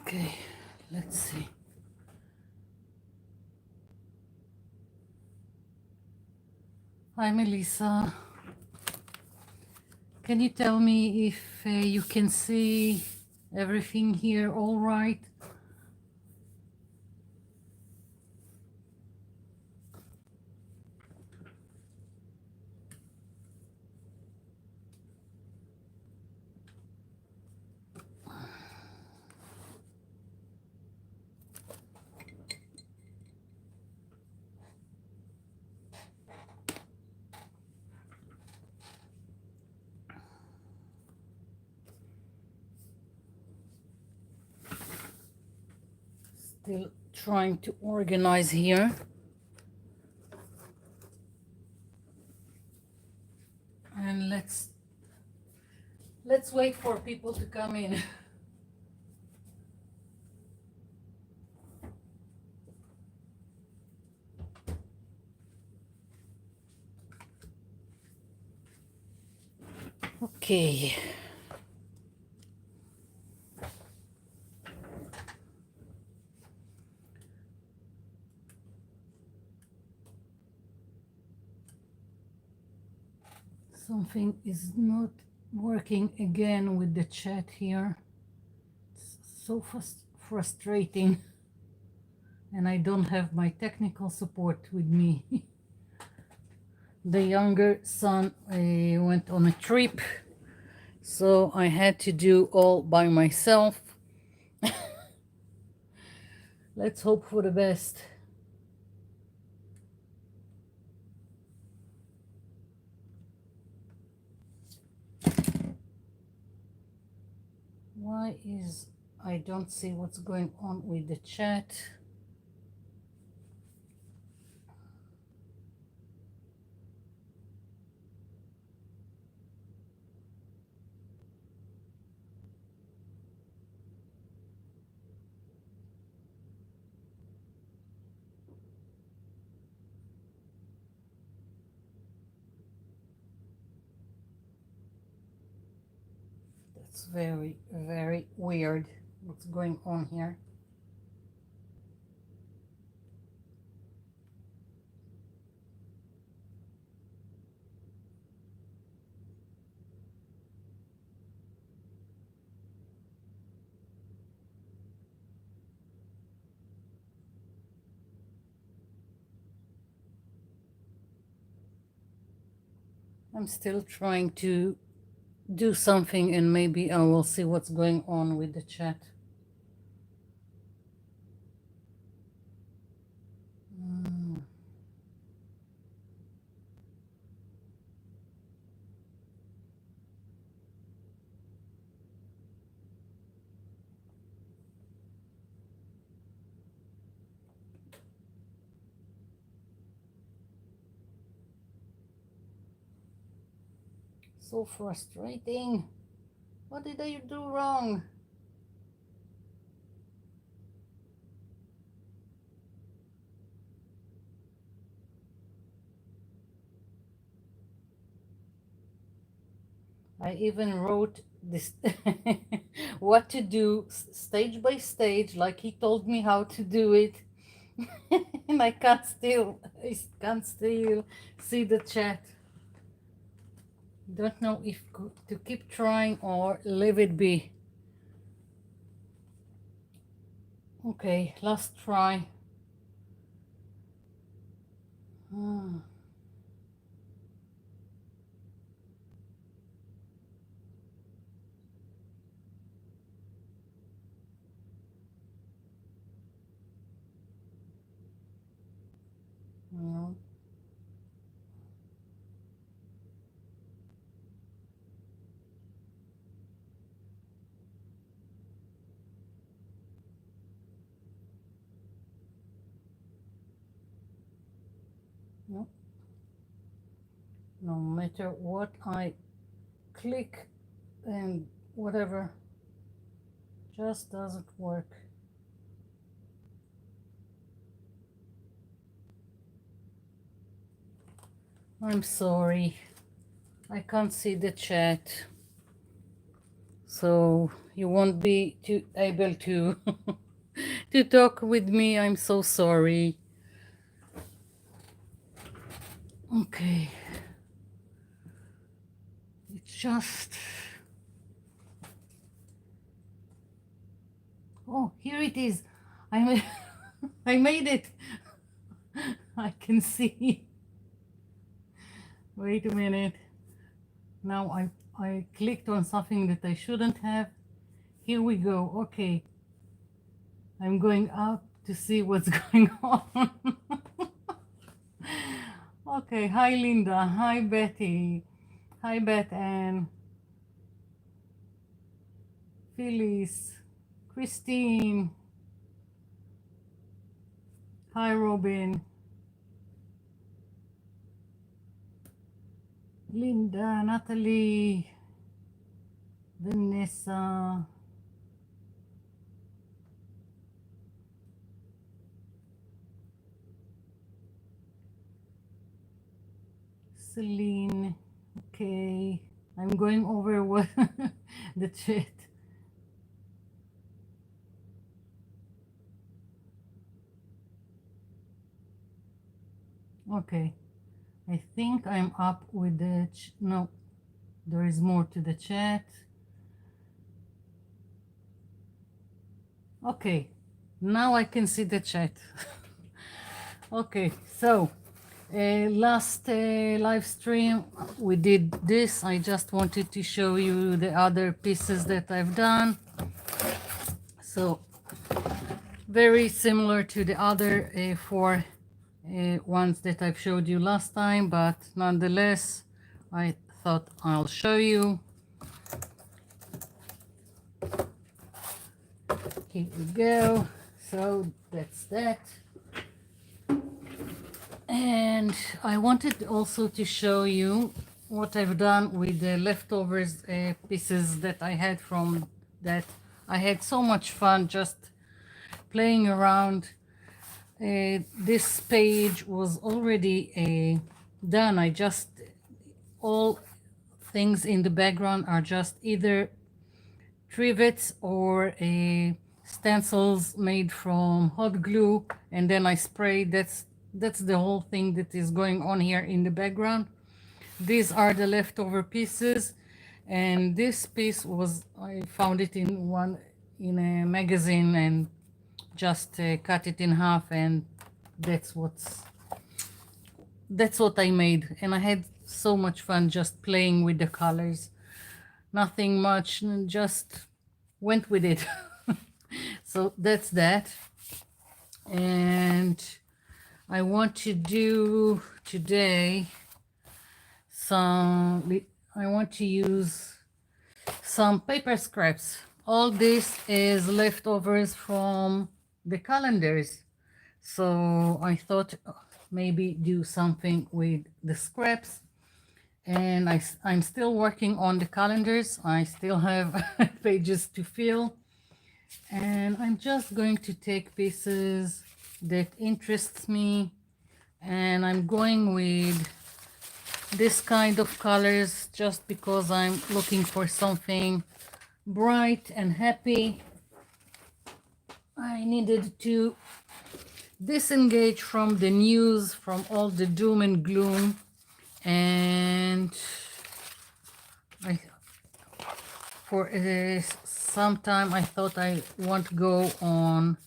Okay, let's see. Hi, Melissa. Can you tell me if you can see everything here all right? Still trying to organize here. And let's wait for people to come in. Okay. Something is not working again with the chat here. It's so frustrating. And I don't have my technical support with me. The younger son went on a trip, so I had to do all by myself. Let's hope for the best. Why is I don't see what's going on with the chat? That's very, very weird. What's going on here? I'm still trying to do something and maybe I will see what's going on with the chat. Mm, so frustrating. What did I do wrong? I even wrote this what to do stage by stage, like he told me how to do it. And I can't still see the chat. Don't know if to keep trying or leave it be. Okay, last try. Hmm. No, no, no matter what I click and whatever, just doesn't work. I'm sorry. I can't see the chat. so you won't be able to to talk with me. I'm so sorry. Okay, it's just, oh, here it is. I made I made it. I can see. Wait a minute. Now I clicked on something that I shouldn't have. Here we go. Okay, I'm going up to see what's going on. Okay, hi Linda, hi Betty, hi Beth Ann, Phyllis, Christine, hi Robin, Linda, Natalie, Vanessa, Celine. Okay, I'm going over what the chat. Okay, I think I'm up with the no, there is more to the chat. Okay, now I can see the chat. Okay, so last live stream we did this. I just wanted to show you the other pieces that I've done. So very similar to the other four ones that I've showed you last time, but nonetheless I thought I'll show you. Here we go. So that's that. And I wanted also to show you what I've done with the leftovers pieces that I had from that. I had so much fun just playing around. This page was already done. I just, all things in the background are just either trivets or stencils made from hot glue, and then I sprayed. That's the whole thing that is going on here in the background. These are the leftover pieces, and this piece was, I found it in a magazine and just cut it in half, and that's what I made. And I had so much fun just playing with the colors. Nothing much, just went with it. So that's that. And I want to do today I want to use some paper scraps. All this is leftovers from the calendars. So I thought maybe do something with the scraps. And I'm still working on the calendars. I still have pages to fill. And I'm just going to take pieces that interests me. And I'm going with this kind of colors just because I'm looking for something bright and happy. I needed to disengage from the news, from all the doom and gloom. And for some time I thought I won't go on.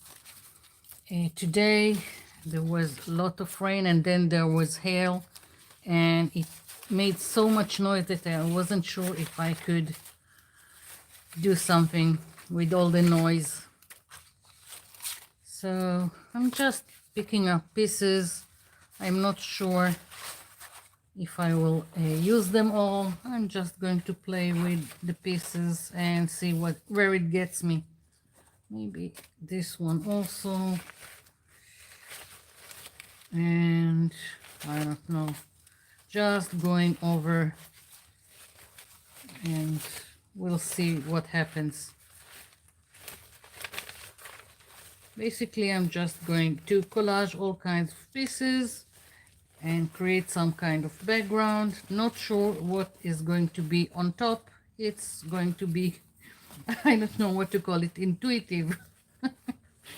Today there was a lot of rain, and then there was hail, and it made so much noise that I wasn't sure if I could do something with all the noise. So I'm just picking up pieces. I'm not sure if I will use them all. I'm just going to play with the pieces and see where it gets me. Maybe this one also. And I don't know, just going over, and we'll see what happens. Basically, I'm just going to collage all kinds of pieces and create some kind of background. Not sure what is going to be on top. It's going to be I don't know what to call it, intuitive.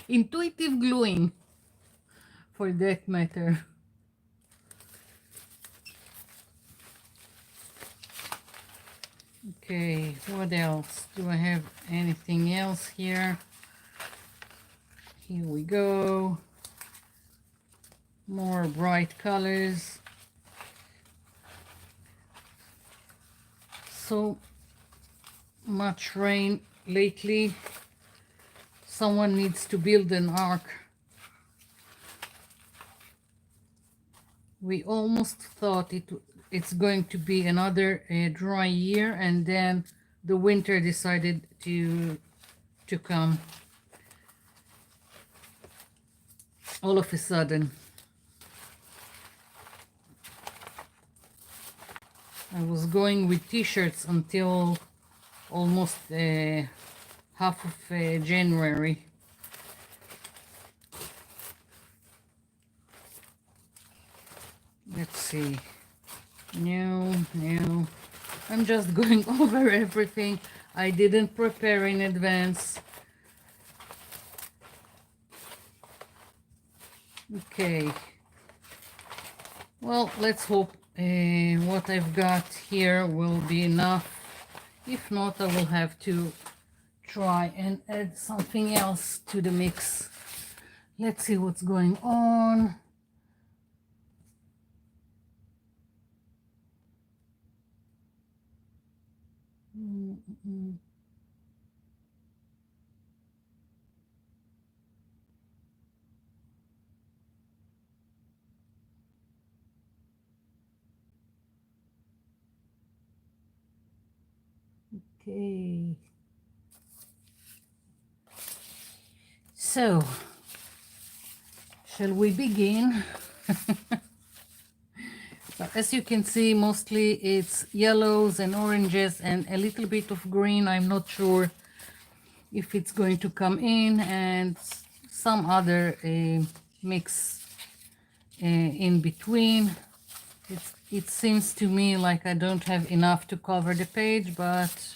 Intuitive gluing, for that matter. Okay, what else? Do I have anything else here? Here we go. More bright colors. So much rain lately. Someone needs to build an ark. We almost thought it's going to be another dry year, and then the winter decided to come all of a sudden. I was going with t-shirts until almost half of January. Let's see. No. I'm just going over everything. I didn't prepare in advance. Okay. Well, let's hope what I've got here will be enough. If not, I will have to try and add something else to the mix. Let's see what's going on. Okay. So, shall we begin? So as you can see, mostly it's yellows and oranges and a little bit of green. I'm not sure if it's going to come in, and some other mix in between. It seems to me like I don't have enough to cover the page, but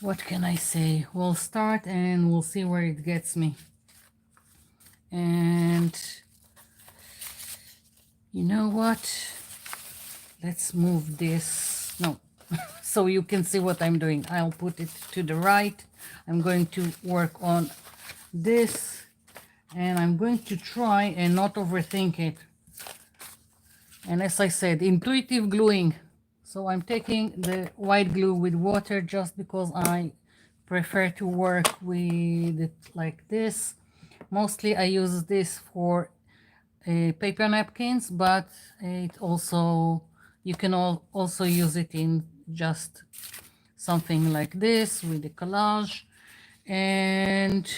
what can I say? We'll start and we'll see where it gets me. And you know what? Let's move this. No. So you can see what I'm doing. I'll put it to the right. I'm going to work on this, and I'm going to try and not overthink it. And as I said, intuitive gluing. So I'm taking the white glue with water just because I prefer to work with it like this. Mostly I use this for paper napkins, but it also, you can also use it in just something like this with the collage. And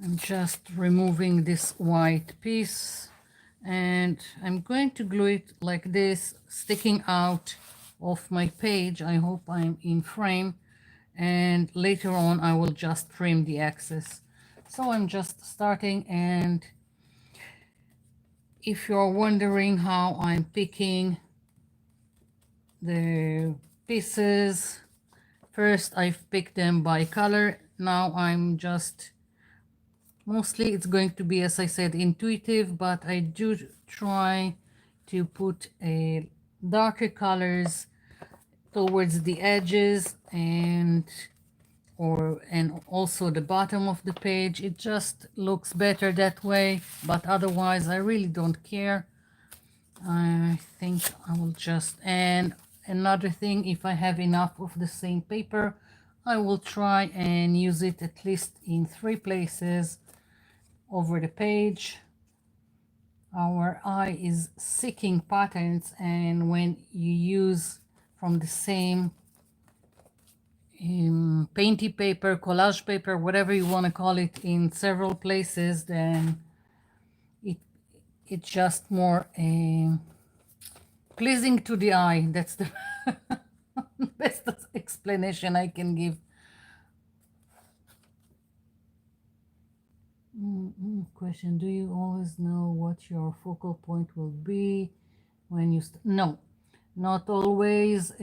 I'm just removing this white piece, and I'm going to glue it like this, sticking out of my page. I hope I'm in frame, and later on I will just trim the excess. So I'm just starting, and if you're wondering how I'm picking the pieces, first I've picked them by color. Now I'm just, mostly it's going to be, as I said, intuitive, but I do try to put a darker colors towards the edges and also the bottom of the page. It just looks better that way, but otherwise I really don't care. I think I will just, and another thing, if I have enough of the same paper, I will try and use it at least in 3 places over the page. Our eye is seeking patterns, and when you use from the same painty paper, collage paper, whatever you want to call it, in several places, then it's just more pleasing to the eye. That's the best explanation I can give. Question: do you always know what your focal point will be when you no, Not always.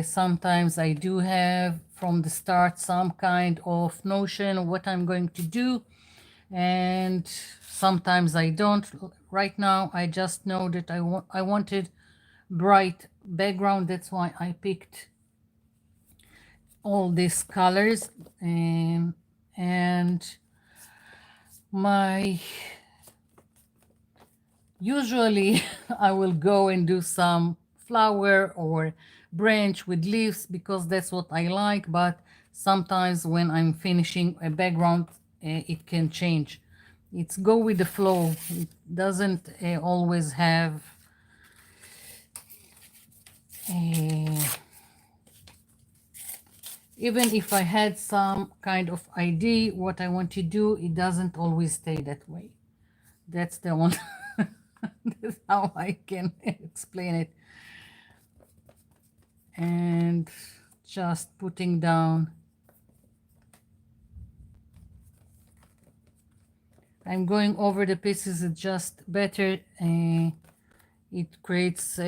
Sometimes I do have from the start some kind of notion of what I'm going to do, and sometimes I don't. Right now, I just know that I wanted bright background. That's why I picked all these colors, and my usually I will go and do some flower or branch with leaves because that's what I like, but sometimes when I'm finishing a background, it can change. It's go with the flow. It doesn't always have even if I had some kind of idea what I want to do, it doesn't always stay that way. That's the one. That's how I can explain it. And just putting down. I'm going over the pieces. It's just better. It creates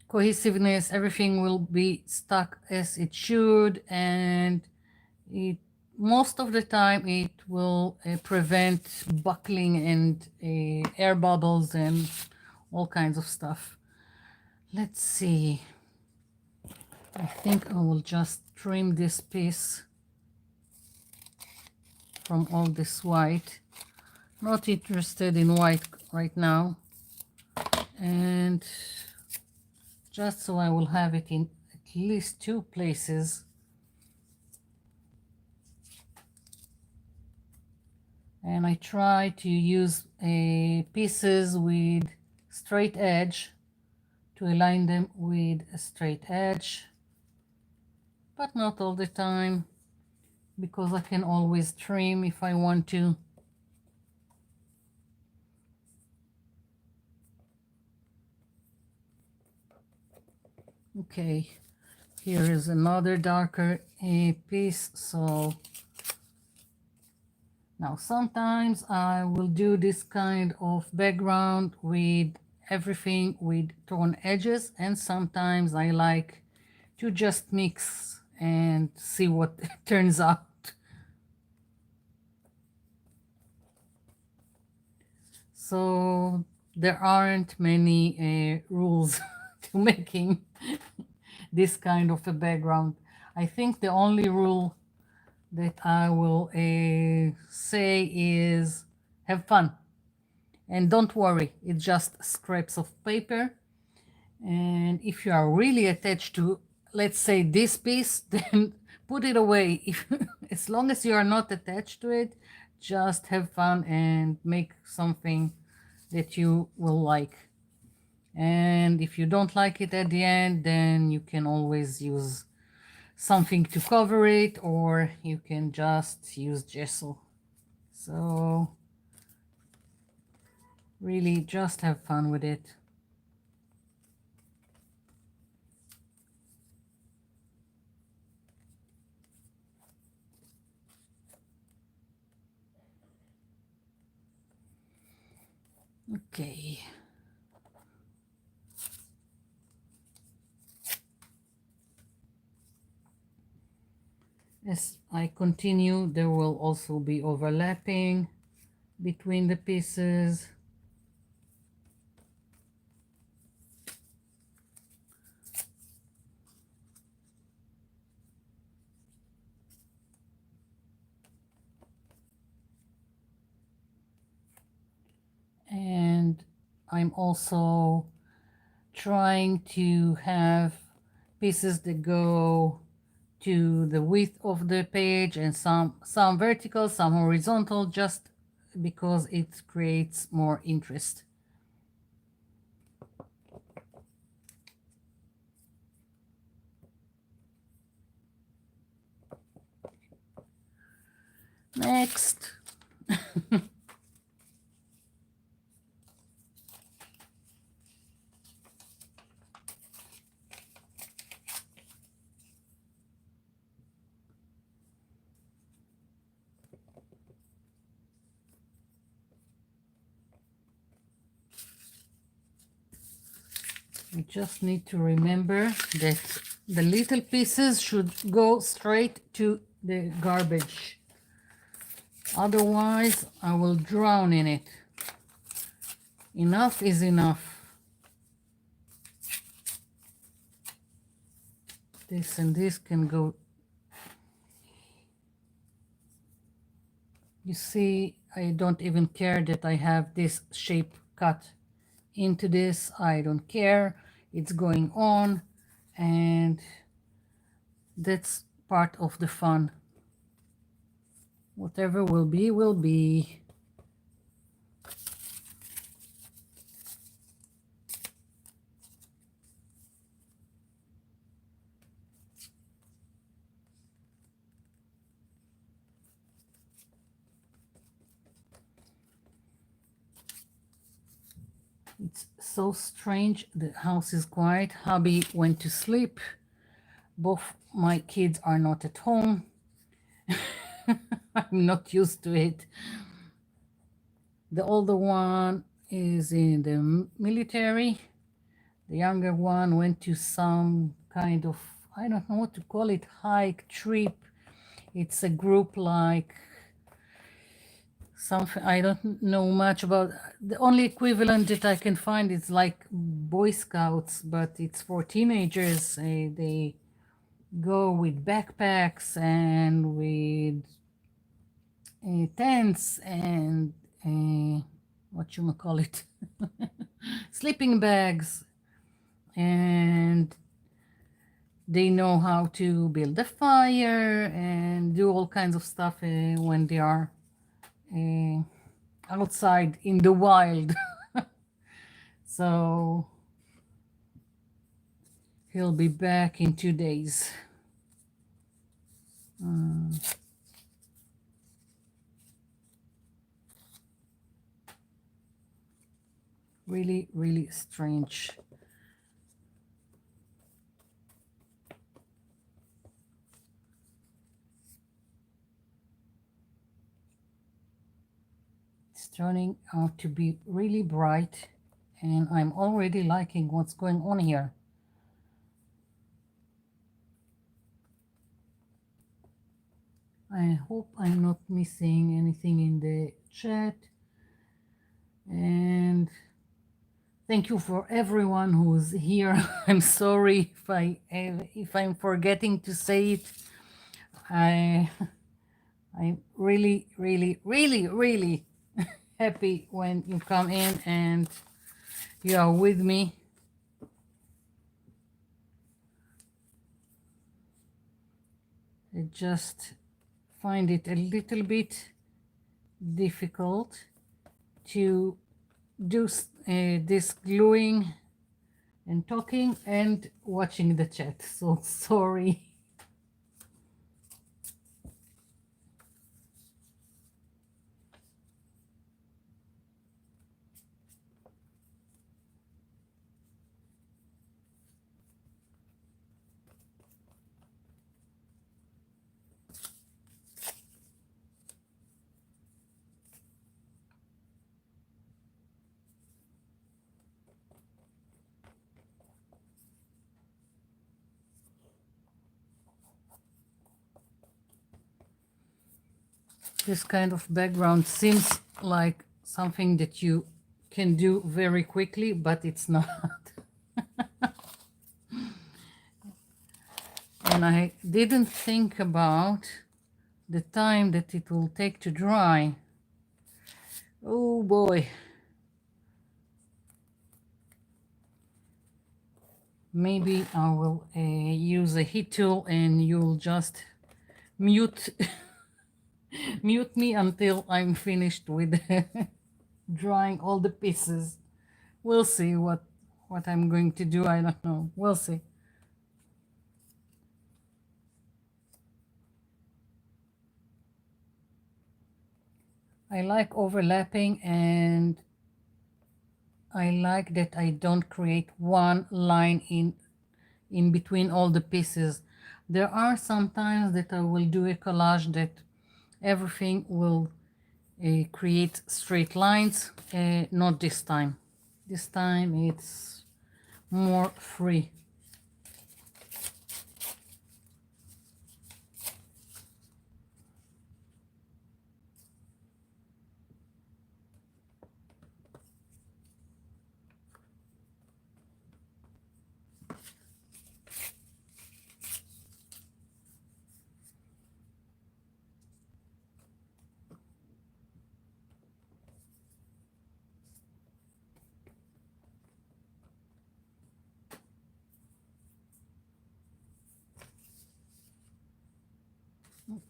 cohesiveness. Everything will be stuck as it should, and it most of the time it will prevent buckling and air bubbles and all kinds of stuff. Let's see. I think I will just trim this piece from all this white. Not interested in white right now. And just so I will have it in at least two places. And I try to use pieces with straight edge to align them with a straight edge, but not all the time because I can always trim if I want to. Okay, here is another darker piece. So now sometimes I will do this kind of background with everything with torn edges, and sometimes I like to just mix and see what turns out. So there aren't many rules to making this kind of a background. I think the only rule that I will say is have fun and don't worry, it's just scraps of paper. And if you are really attached to, let's say, this piece, then put it away. If, as long as you are not attached to it, just have fun and make something that you will like. And if you don't like it at the end, then you can always use something to cover it, or you can just use gesso. So really just have fun with it. Okay. As I continue, there will also be overlapping between the pieces. And I'm also trying to have pieces that go to the width of the page, and some vertical, some horizontal, just because it creates more interest. Next. We just need to remember that the little pieces should go straight to the garbage. Otherwise, I will drown in it. Enough is enough. This and this can go. You see, I don't even care that I have this shape cut into this. I don't care. It's going on, and that's part of the fun. Whatever will be, will be. It's so strange. The house is quiet. Hubby went to sleep. Both my kids are not at home. I'm not used to it. The older one is in the military. The younger one went to some kind of, I don't know what to call it, hike, trip. It's a group like something, I don't know much about. The only equivalent that I can find is like Boy Scouts, but it's for teenagers. They go with backpacks and with tents and what you call it, sleeping bags, and they know how to build a fire and do all kinds of stuff when they are outside in the wild. So he'll be back in 2 days. Really, really strange. It's turning out to be really bright, and I'm already liking what's going on here. I hope I'm not missing anything in the chat. And thank you for everyone who's here. I'm sorry if I'm forgetting to say it. I'm really, really, really, really happy when you come in and you are with me. I just find it a little bit difficult to do this gluing and talking and watching the chat. So sorry. This kind of background seems like something that you can do very quickly, but it's not. And I didn't think about the time that it will take to dry. Oh boy. Maybe I will use a heat tool and you'll just mute mute me until I'm finished with drawing all the pieces. We'll see what I'm going to do. I don't know. We'll see. I like overlapping, and I like that I don't create one line in between all the pieces. There are some times that I will do a collage that everything will create straight lines. Not this time. This time it's more free.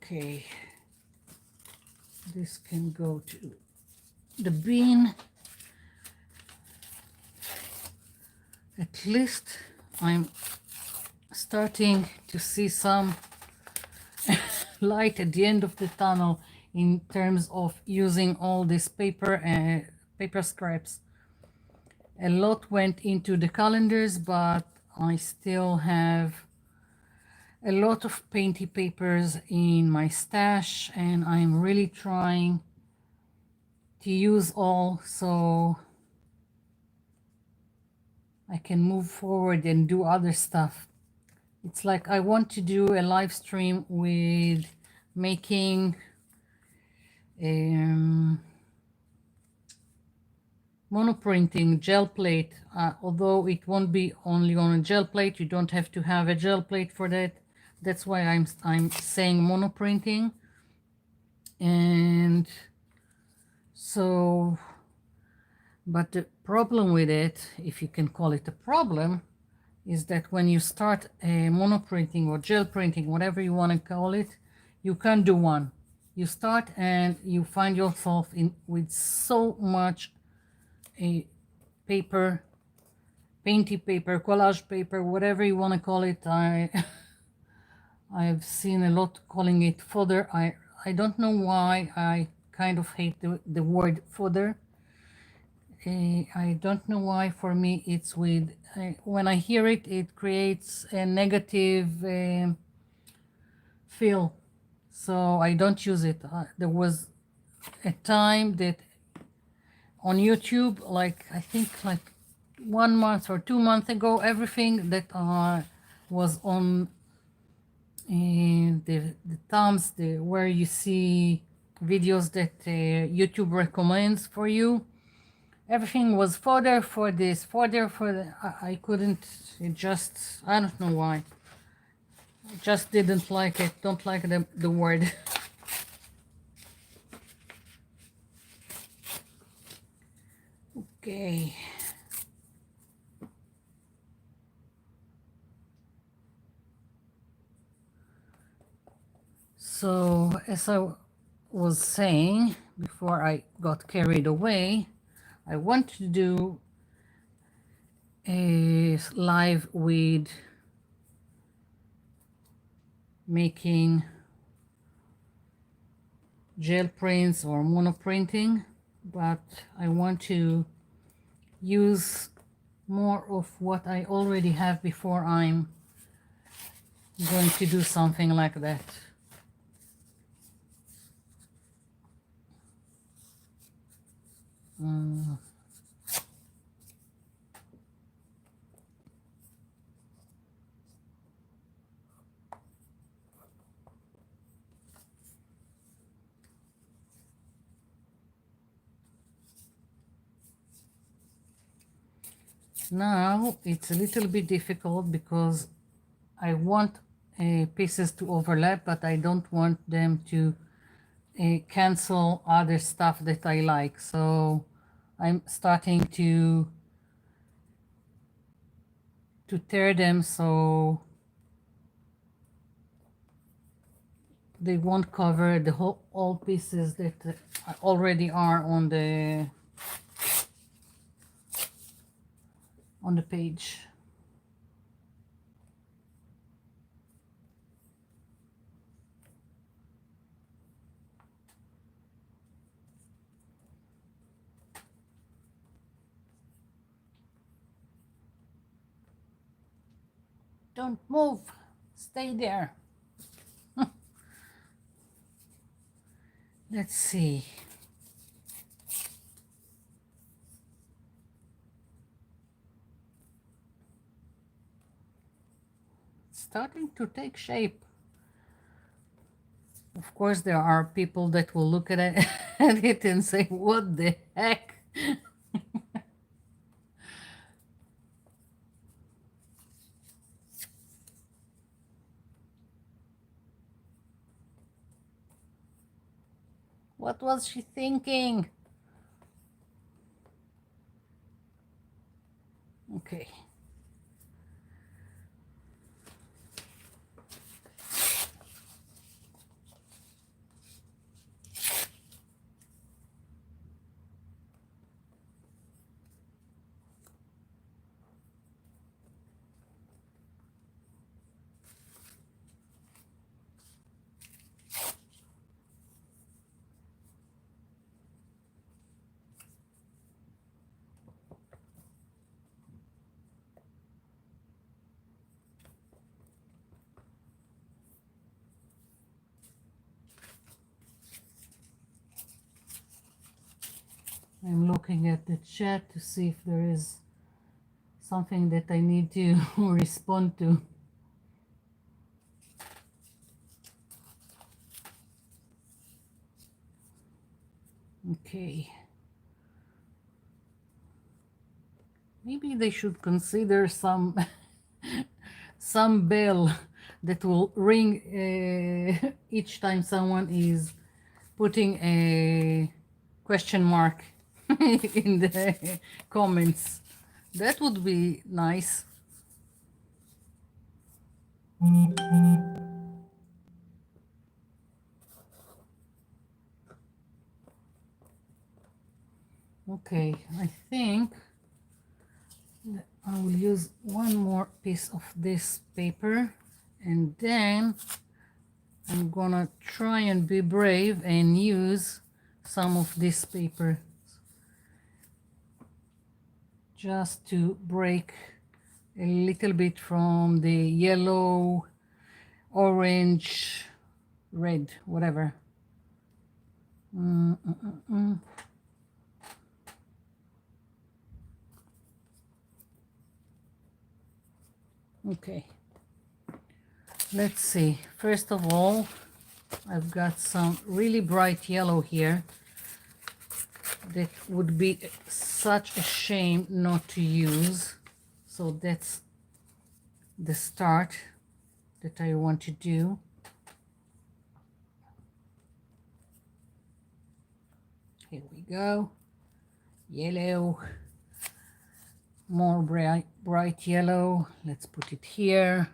Okay, this can go to the bin. At least I'm starting to see some light at the end of the tunnel in terms of using all this paper and paper scraps. A lot went into the calendars, but I still have a lot of painty papers in my stash, and I'm really trying to use all so I can move forward and do other stuff. It's like I want to do a live stream with making monoprinting gel plate, although it won't be only on a gel plate. You don't have to have a gel plate for that. That's why I'm saying monoprinting. And so, but the problem with it, if you can call it a problem, is that when you start a monoprinting or gel printing, whatever you want to call it, you can't do one. You start and you find yourself in with so much paper, painty paper, collage paper, whatever you want to call it. I've seen a lot calling it fodder. I don't know why. I kind of hate the word fodder. I don't know why. For me, it's with when I hear it, it creates a negative feel, so I don't use it. There was a time that on YouTube, like I think like 1 month or 2 months ago, everything that was on the thumbs, where you see videos that YouTube recommends for you, everything was fodder for this, fodder for the, I couldn't, it just, I don't know why. I just didn't like it, don't like the word. Okay. So as I was saying before I got carried away, I want to do a live with making gel prints or monoprinting, but I want to use more of what I already have before I'm going to do something like that. Now it's a little bit difficult because I want pieces to overlap, but I don't want them to cancel other stuff that I like. So I'm starting to tear them so they won't cover the whole all pieces that already are on the page. Don't move, stay there. Let's see. starting to take shape. Of course, there are people that will look at it, at it and say, what the heck? What was she thinking? Okay. I'm looking at the chat to see if there is something that I need to respond to. Okay. Maybe they should consider some some bell that will ring each time someone is putting a question mark in the comments. That would be nice. Okay, I think that I will use one more piece of this paper, and then I'm gonna try and be brave and use some of this paper just to break a little bit from the yellow, orange, red, whatever. Okay, let's see. First of all, I've got some really bright yellow here that would be such a shame not to use. So that's the start that I want to do. Here we go. Yellow. More bright yellow. Let's put it here.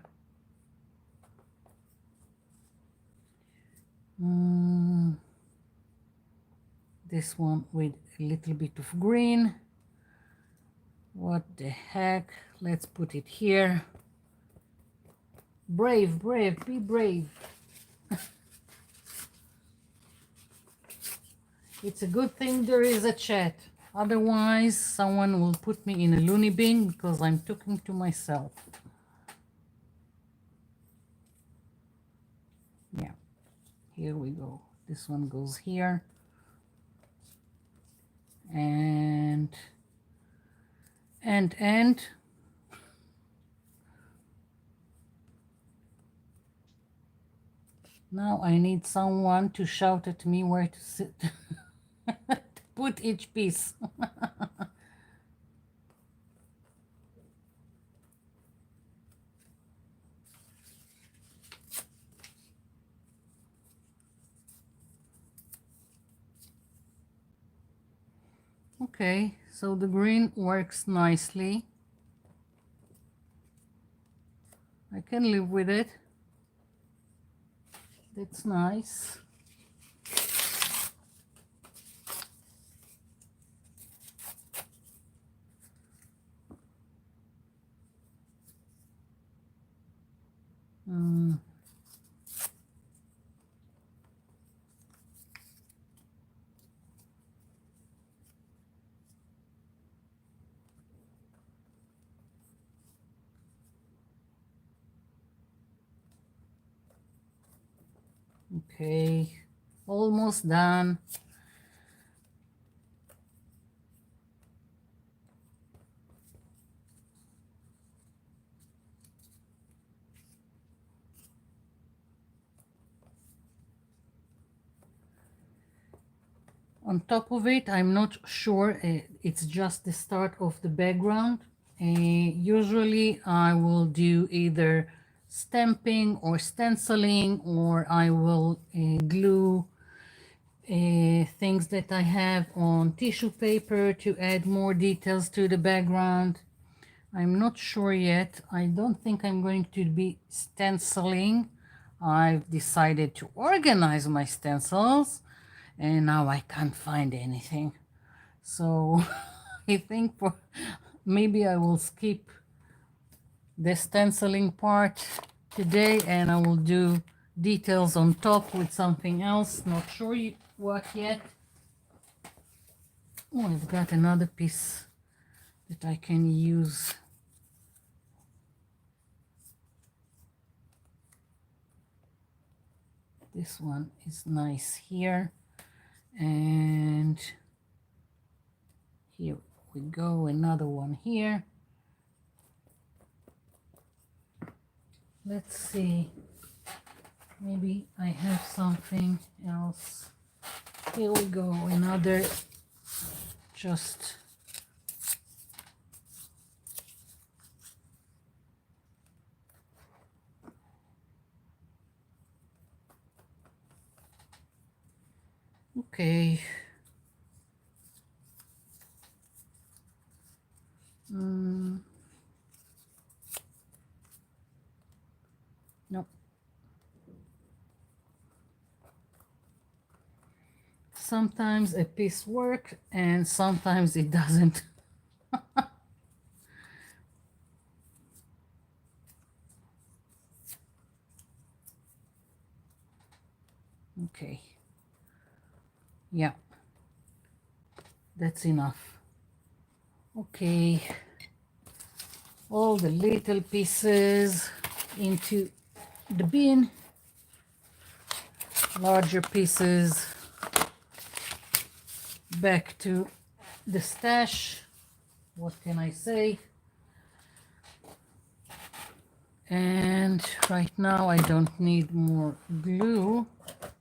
This one with a little bit of green. What the heck? Let's put it here. Brave, brave, be brave. It's a good thing there is a chat. Otherwise, someone will put me in a loony bin because I'm talking to myself. Yeah, here we go. This one goes here. And now I need someone to shout at me where to sit. To put each piece. Okay, so the green works nicely. I can live with it. That's nice. Okay, almost done. on top of it. I'm not sure, it's just the start of the background. Usually I will do either stamping or stenciling, or I will glue things that I have on tissue paper to add more details to the background. I'm not sure yet. I don't think I'm going to be stenciling. I've decided to organize my stencils, and now I can't find anything. So I think maybe I will skip the stenciling part today, and I will do details on top with something else. Not sure what yet. Oh, I've got another piece that I can use. This one is nice here, and here we go, another one here. Let's see, maybe I have something else. Here we go, another, just okay. No. Sometimes a piece works and sometimes it doesn't. Okay. Yeah. That's enough. Okay. All the little pieces into the bin. Larger pieces back to the stash. What can I say? And right now I don't need more glue,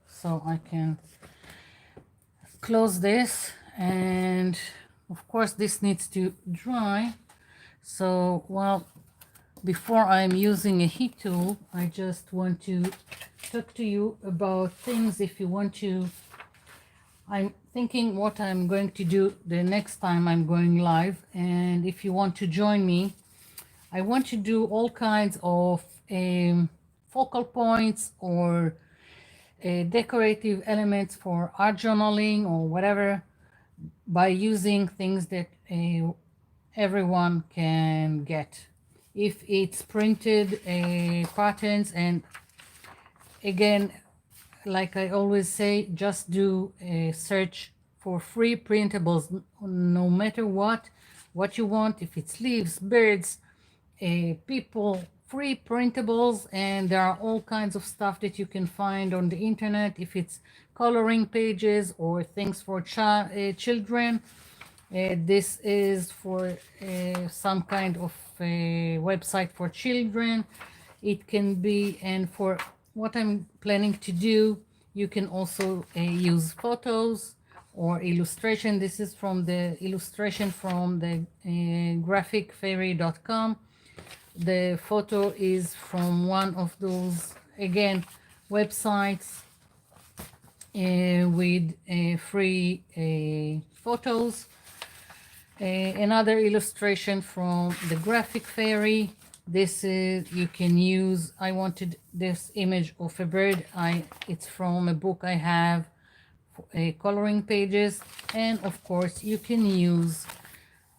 so I can close this. And of course this needs to dry. So before I'm using a heat tool, I just want to talk to you about things. If you want to, I'm thinking what I'm going to do the next time I'm going live, and if you want to join me, I want to do all kinds of focal points or decorative elements for art journaling or whatever, by using things that everyone can get. If it's printed patterns, and again, like I always say, just do a search for free printables, no matter what you want. If it's leaves, birds, people, free printables, and there are all kinds of stuff that you can find on the internet. If it's coloring pages or things for children, this is for some kind of website for children. It can be, and for what I'm planning to do, you can also use photos or illustration. This is from the illustration from the graphicfairy.com. The photo is from one of those, again, websites with free photos. Another illustration from the Graphic Fairy. This is, you can use, I wanted this image of a bird. It's from a book I have, coloring pages. And of course you can use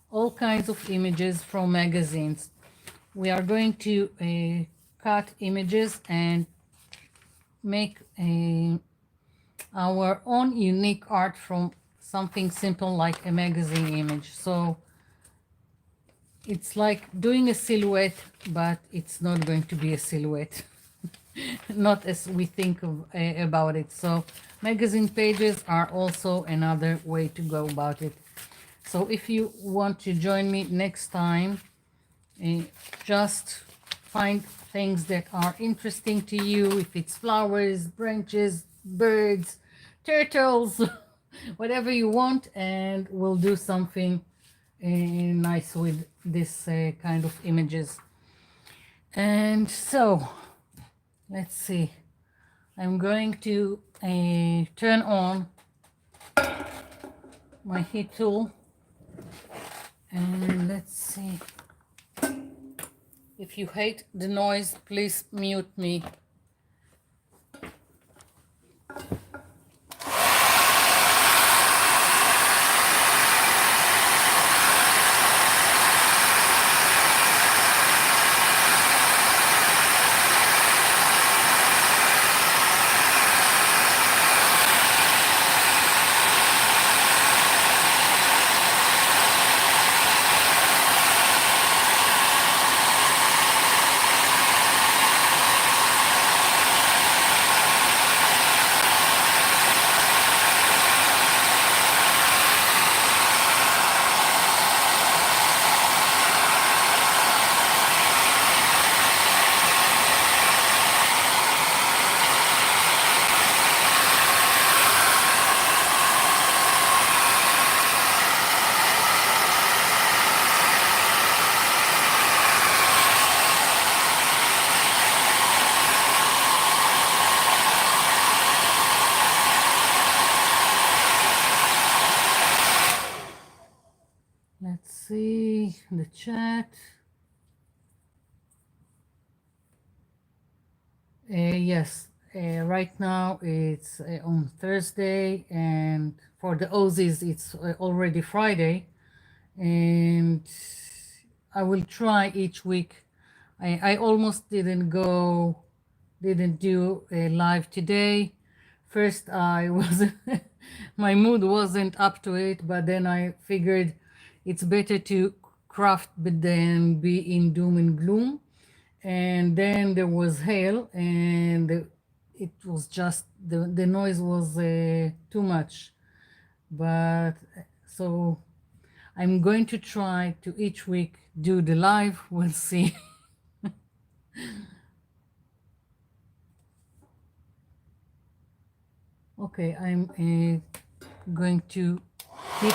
all kinds of images from magazines. We are going to cut images and make our own unique art from something simple like a magazine image. So it's like doing a silhouette, but it's not going to be a silhouette. Not as we think of, about it. So magazine pages are also another way to go about it. So if you want to join me next time, just find things that are interesting to you. If it's flowers, branches, birds, turtles, whatever you want, and we'll do something nice with this kind of images. And so let's see, I'm going to turn on my heat tool, and let's see. If you hate the noise, please mute me. Let's see the chat. Yes, right now it's on Thursday, and for the Aussies it's already Friday, and I will try each week. I almost didn't do a live today. First, I was my mood wasn't up to it, but then I figured it's better to craft but than be in doom and gloom. And then there was hail, and it was just the noise was too much. But so I'm going to try to each week do the live. We'll see. Okay, I'm going to keep.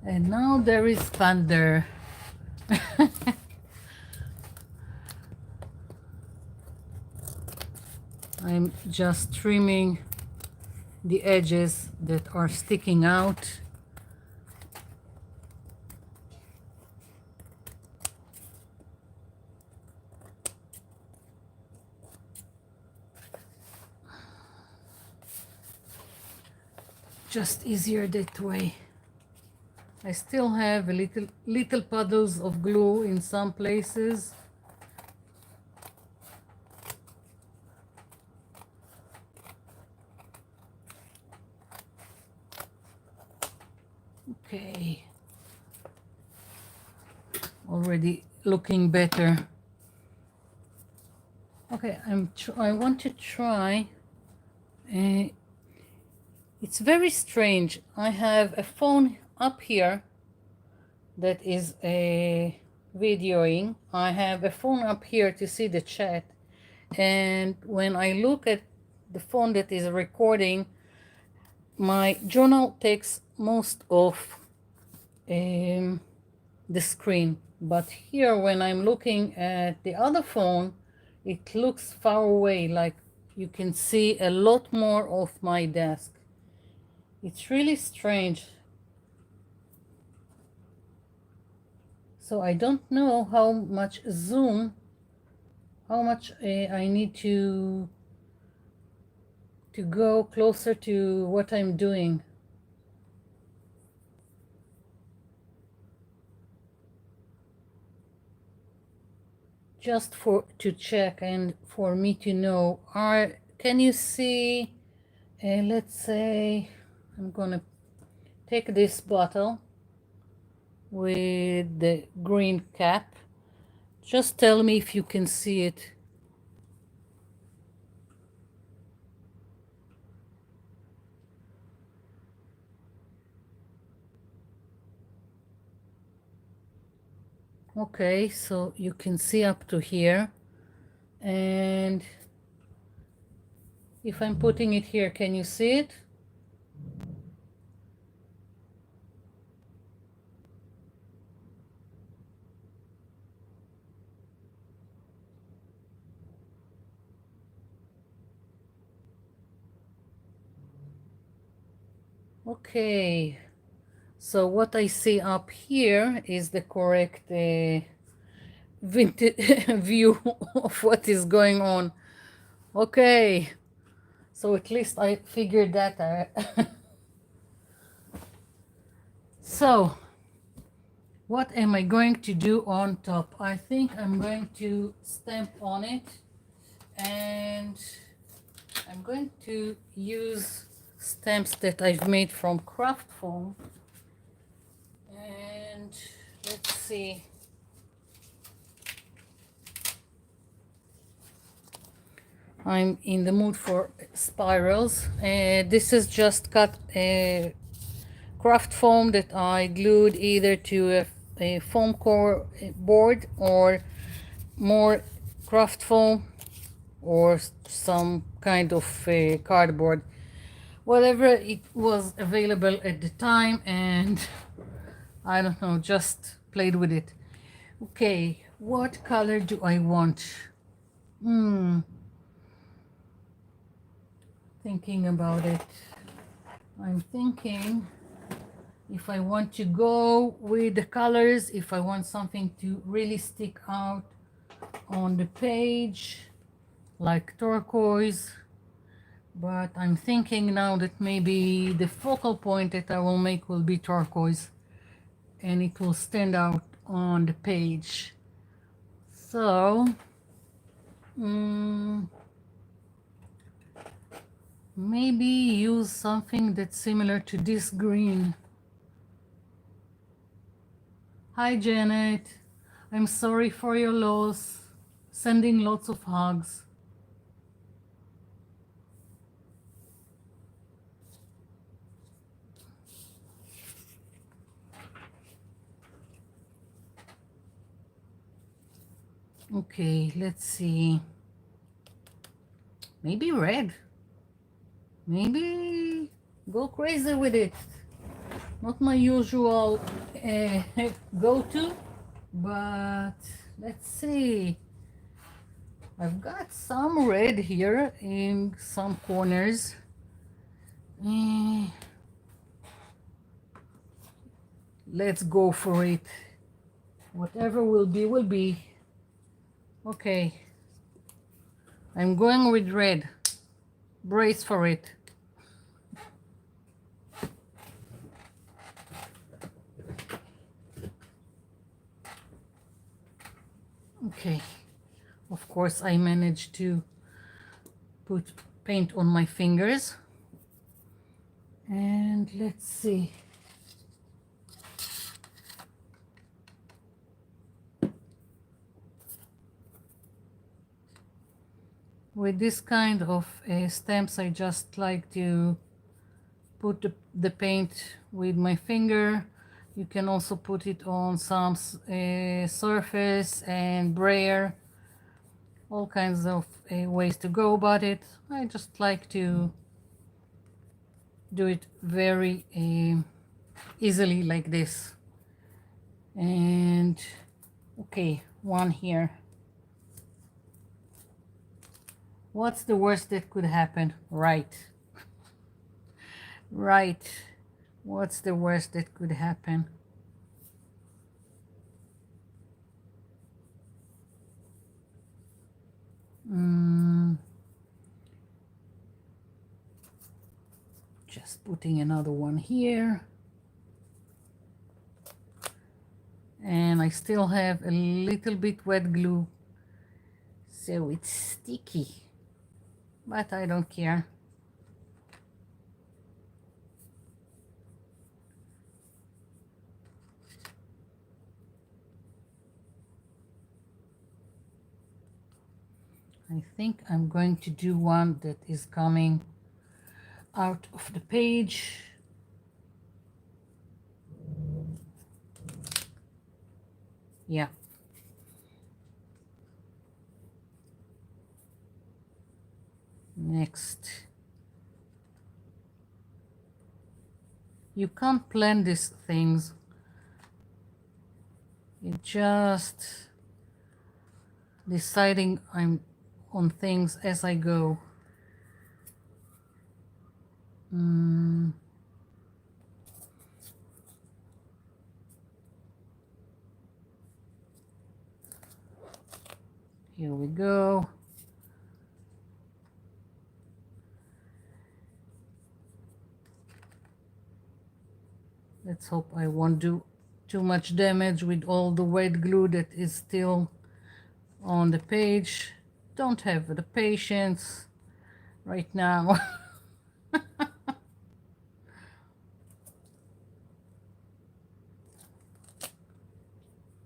And now there is thunder. I'm just trimming the edges that are sticking out. Just easier that way. I still have a little puddles of glue in some places. Okay. Already looking better. Okay, I want to try. It's very strange. I have a phone up here that is videoing. I have a phone up here to see the chat, and when I look at the phone that is recording, my journal takes most of the screen. But here, when I'm looking at the other phone, it looks far away, like you can see a lot more of my desk. It's really strange. So I don't know how much zoom, how much I need to go closer to what I'm doing. Just to check and for me to know, can you see, let's say I'm gonna take this bottle with the green cap. Just tell me if you can see it. Okay, so you can see up to here, and if I'm putting it here, can you see it? Okay, so what I see up here is the correct view of what is going on. Okay, so at least I figured that out. So what am I going to do on top? I think I'm going to stamp on it, and I'm going to use stamps that I've made from craft foam. And let's see. I'm in the mood for spirals. This is just cut craft foam that I glued either to a foam core board or more craft foam or some kind of cardboard, whatever it was available at the time, and I don't know, just played with it. Okay, what color do I want? Thinking about it. I'm thinking if I want to go with the colors, if I want something to really stick out on the page, like turquoise. But I'm thinking now that maybe the focal point that I will make will be turquoise, and it will stand out on the page. So maybe use something that's similar to this green. Hi Janet, I'm sorry for your loss. Sending lots of hugs. Okay, let's see. Maybe red. Maybe go crazy with it. Not my usual go-to, but let's see. I've got some red here in some corners. Let's go for it. Whatever will be, will be. Okay. I'm going with red. Brace for it. Okay. Of course, I managed to put paint on my fingers. And let's see. With this kind of stamps, I just like to put the paint with my finger. You can also put it on some surface and brayer. all kinds of ways to go about it. I just like to do it very easily like this. And okay, one here. What's the worst that could happen? Right. Right. What's the worst that could happen? Just putting another one here. And I still have a little bit wet glue, so it's sticky, but I don't care. I think I'm going to do one that is coming out of the page. Yeah. Next. You can't plan these things. You just deciding I'm on things as I go. Here we go. Let's hope I won't do too much damage with all the wet glue that is still on the page. Don't have the patience right now.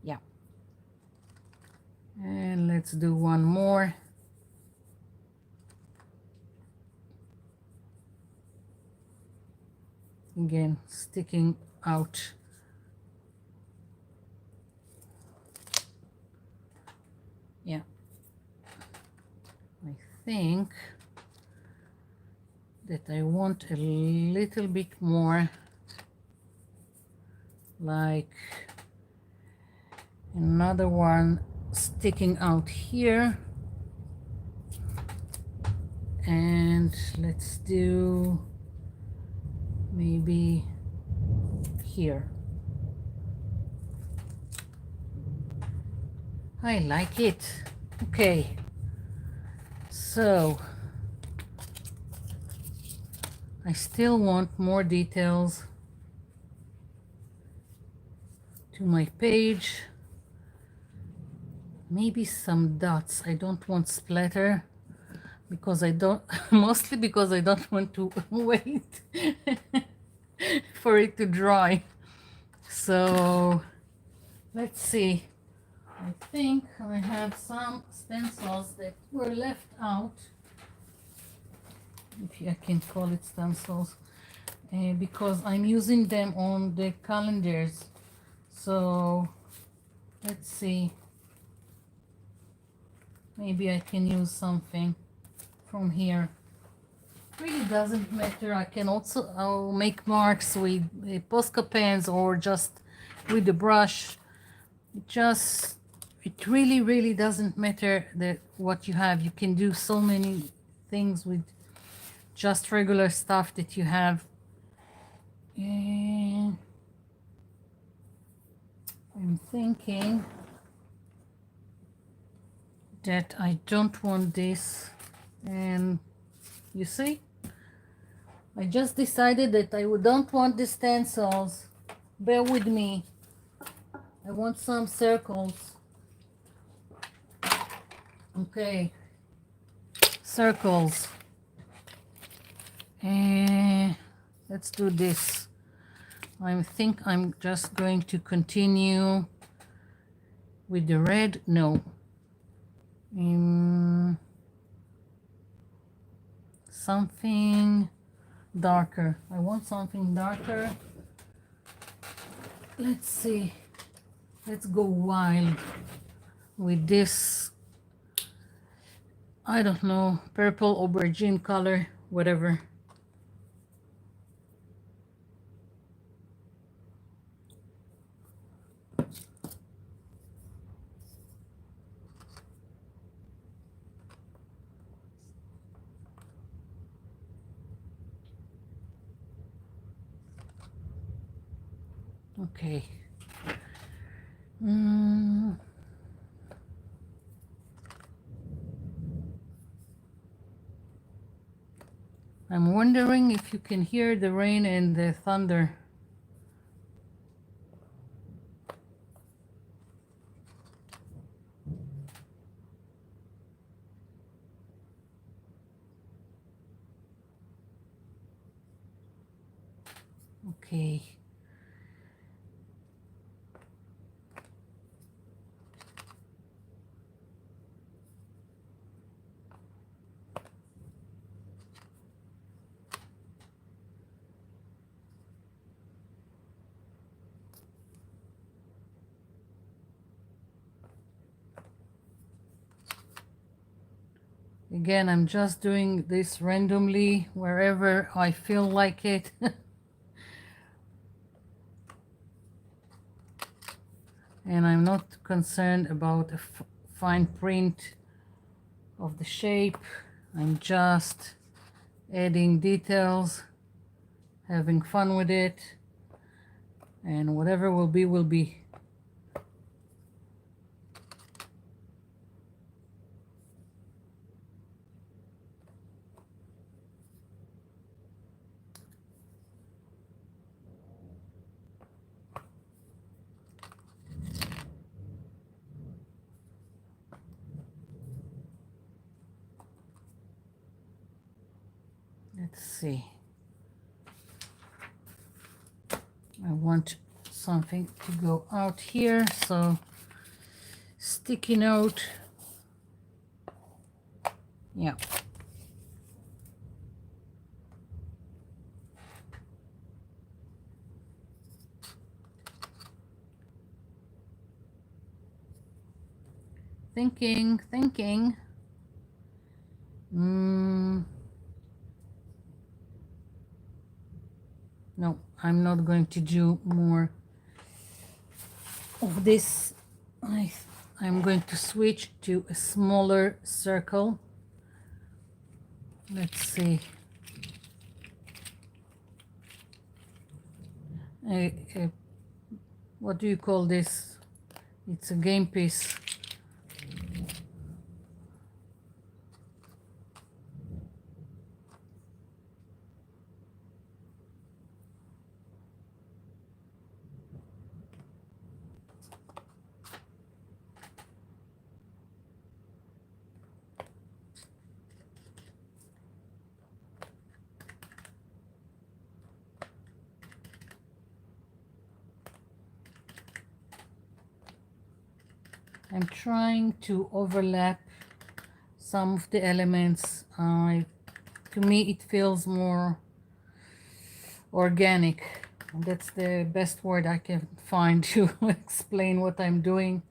Yeah. And let's do one more. Again, sticking out. Yeah. I think that I want a little bit more, like another one sticking out here. And let's do maybe here. I like it. Okay, so I still want more details to my page. Maybe some dots. I don't want splatter because I don't, mostly because I don't want to wait for it to dry. So let's see. I think I have some stencils that were left out, if I can call it stencils, because I'm using them on the calendars. So let's see. Maybe I can use something from here. Really doesn't matter. I can also I'll make marks with Posca pens or just with the brush. It really doesn't matter that what you have. You can do so many things with just regular stuff that you have. And I'm thinking that I don't want this, and you see, I just decided that I don't want the stencils. Bear with me. I want some circles. Okay, circles. And let's do this. I think I'm just going to continue with the red. No. Something darker. I want something darker. Let's see. Let's go wild with this I don't know, purple aubergine color, whatever. Okay. I'm wondering if you can hear the rain and the thunder. Okay. Again, I'm just doing this randomly wherever I feel like it. And I'm not concerned about a fine print of the shape. I'm just adding details, having fun with it, and whatever will be, will be. Let's see. I want something to go out here, so sticky note. Yeah. Thinking. No, I'm not going to do more of this. I'm going to switch to a smaller circle. Let's see. What do you call this? It's a game piece. I'm trying to overlap some of the elements. To me, it feels more organic. That's the best word I can find to explain what I'm doing.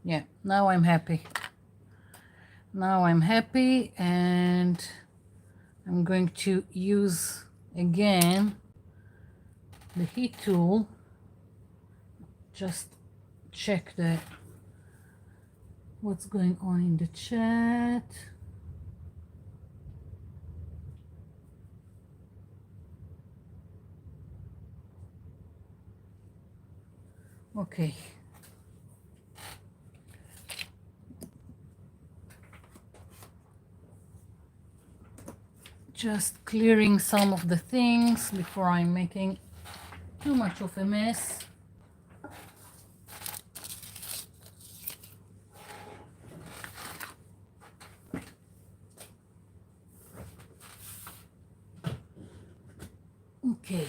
Yeah, now I'm happy. Now I'm happy, and I'm going to use again the heat tool. Just check what's going on in the chat. Okay. Just clearing some of the things before I'm making too much of a mess. Okay.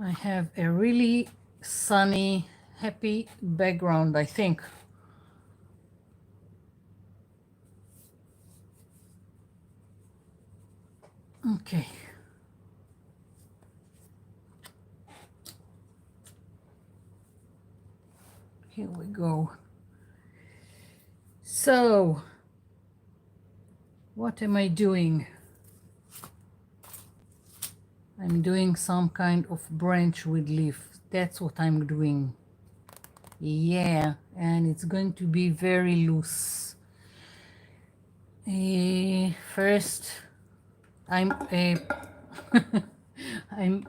I have a really sunny, happy background, I think. Okay, here we go. So, what am I doing? I'm doing some kind of branch with leaf. That's what I'm doing. Yeah, and it's going to be very loose. First, I'm I'm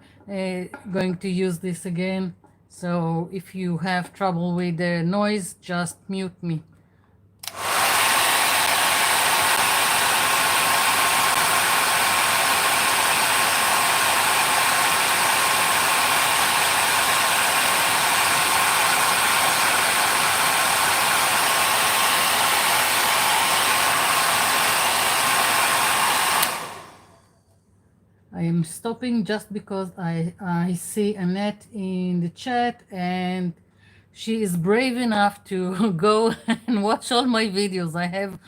going to use this again. So if you have trouble with the noise, just mute me. I am stopping just because I see Annette in the chat, and she is brave enough to go and watch all my videos. I have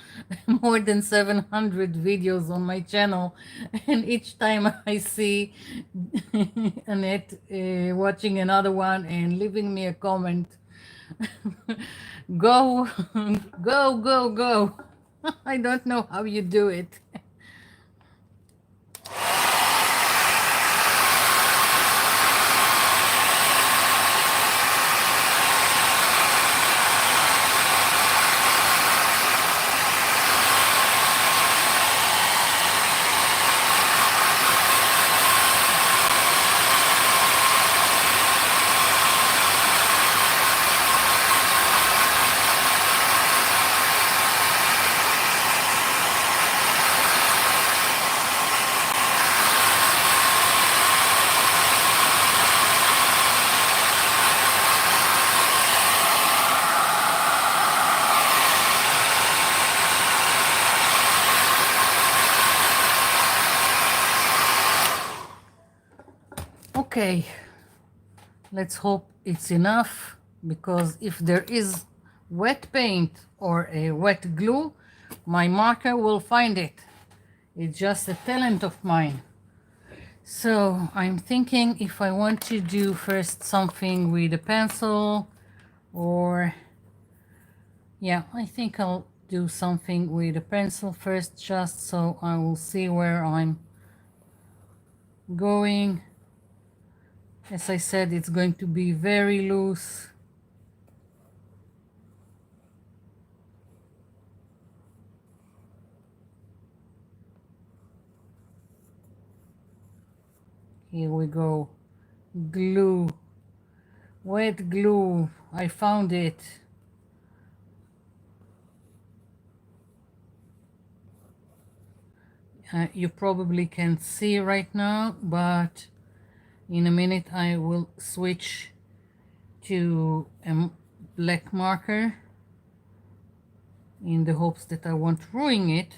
more than 700 videos on my channel, and each time I see Annette watching another one and leaving me a comment, go, go, go, go. I don't know how you do it. Okay, let's hope it's enough, because if there is wet paint or a wet glue, my marker will find it. It's just a talent of mine. So I'm thinking if I want to do first something with a pencil, or yeah, I think I'll do something with a pencil first, just so I will see where I'm going. As I said, it's going to be very loose. Here we go. Glue. Wet glue. I found it. You probably can't see right now, but in a minute I will switch to a black marker in the hopes that I won't ruin it.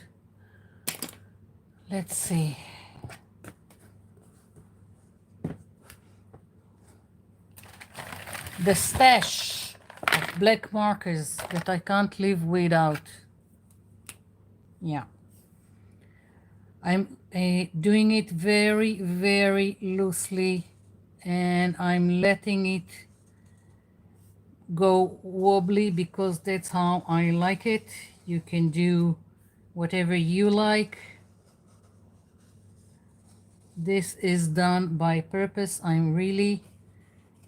Let's see. The stash of black markers that I can't live without. Yeah. I'm doing it very, very loosely, and I'm letting it go wobbly because that's how I like it. You can do whatever you like. This is done by purpose. I'm really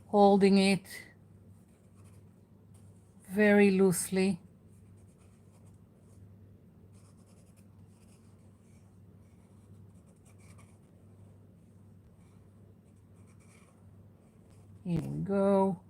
holding it very loosely. Here we go.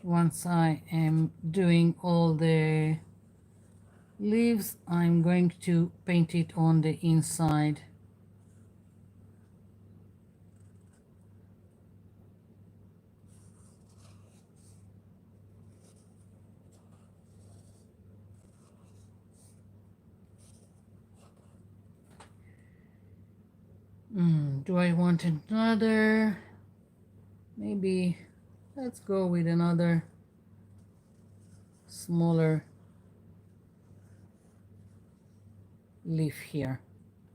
Once I am doing all the leaves, I'm going to paint it on the inside. Do I want another? Maybe let's go with another smaller leaf here.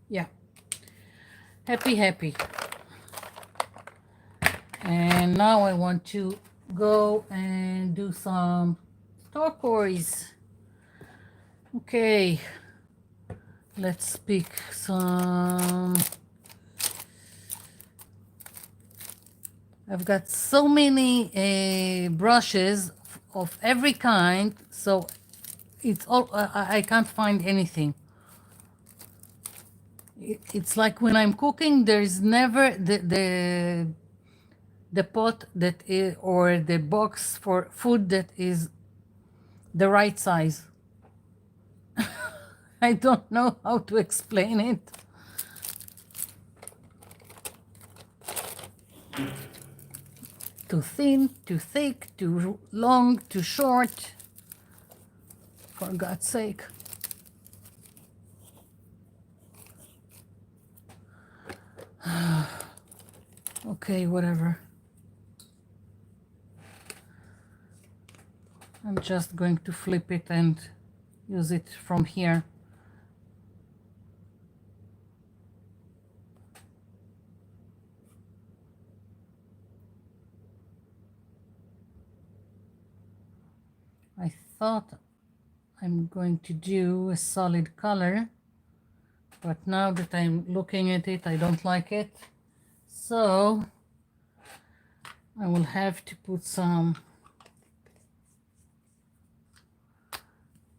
Yeah, happy. And now I want to go and do some turquoise. Okay, let's pick some. I've got so many brushes of every kind, so it's all I can't find anything. It's like when I'm cooking, there's never the pot that is, or the box for food that is the right size. I don't know how to explain it. Too thin, too thick, too long, too short. For God's sake. Okay, whatever. I'm just going to flip it and use it from here. I thought I'm going to do a solid color, but now that I'm looking at it, I don't like it. So I will have to put some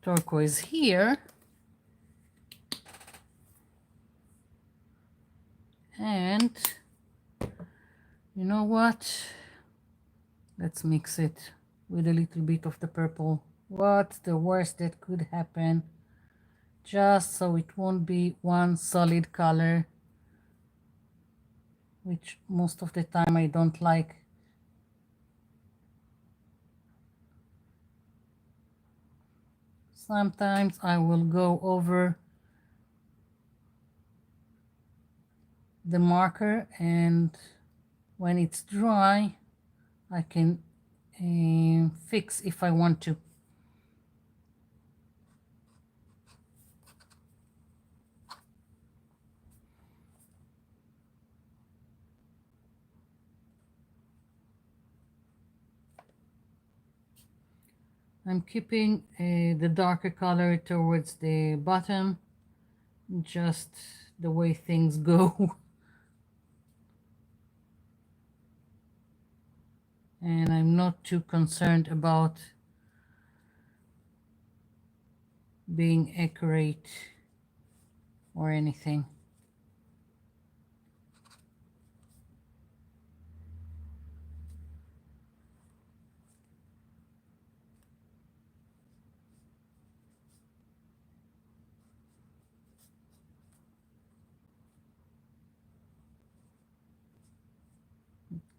turquoise here. And you know what? Let's mix it with a little bit of the purple. What's the worst that could happen? Just so it won't be one solid color, which most of the time I don't like. Sometimes I will go over the marker, and when it's dry I can fix if I want to. I'm keeping the darker color towards the bottom, just the way things go. And I'm not too concerned about being accurate or anything.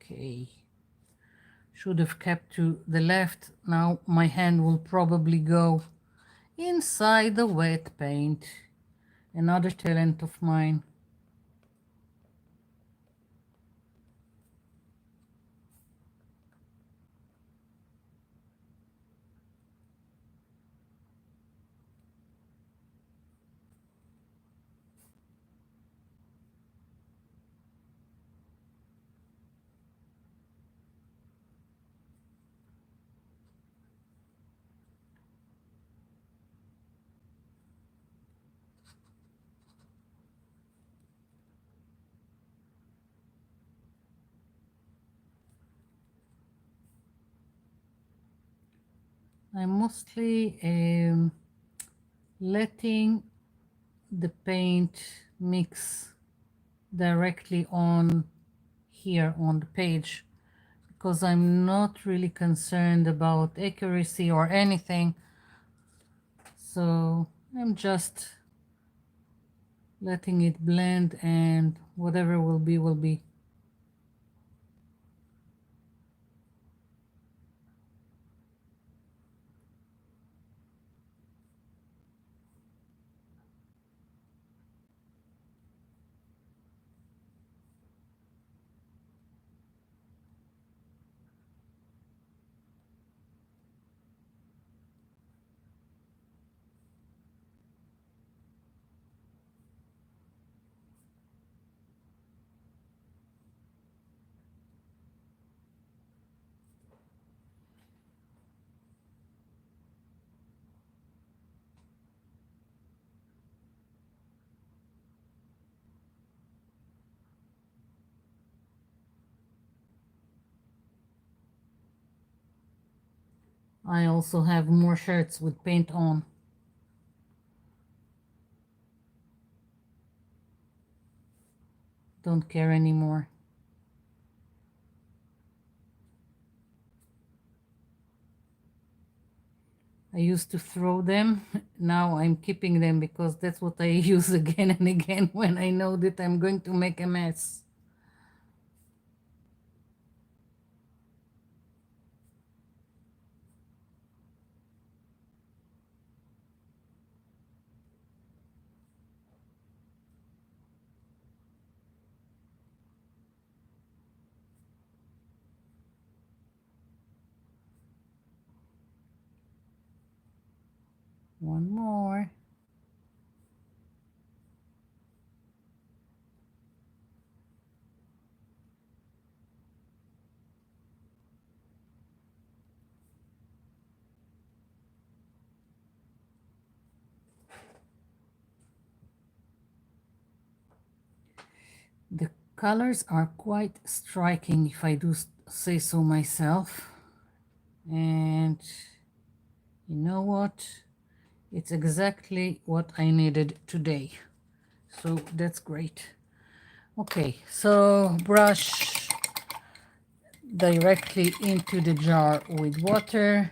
Okay, should have kept to the left. Now my hand will probably go inside the wet paint. Another talent of mine. I'm mostly letting the paint mix directly on here on the page, because I'm not really concerned about accuracy or anything. So I'm just letting it blend, and whatever will be will be. I also have more shirts with paint on. Don't care anymore. I used to throw them. Now I'm keeping them because that's what I use again and again when I know that I'm going to make a mess. One more. The colors are quite striking, if I do say so myself. And you know what? It's exactly what I needed today. So that's great. Okay, so brush directly into the jar with water.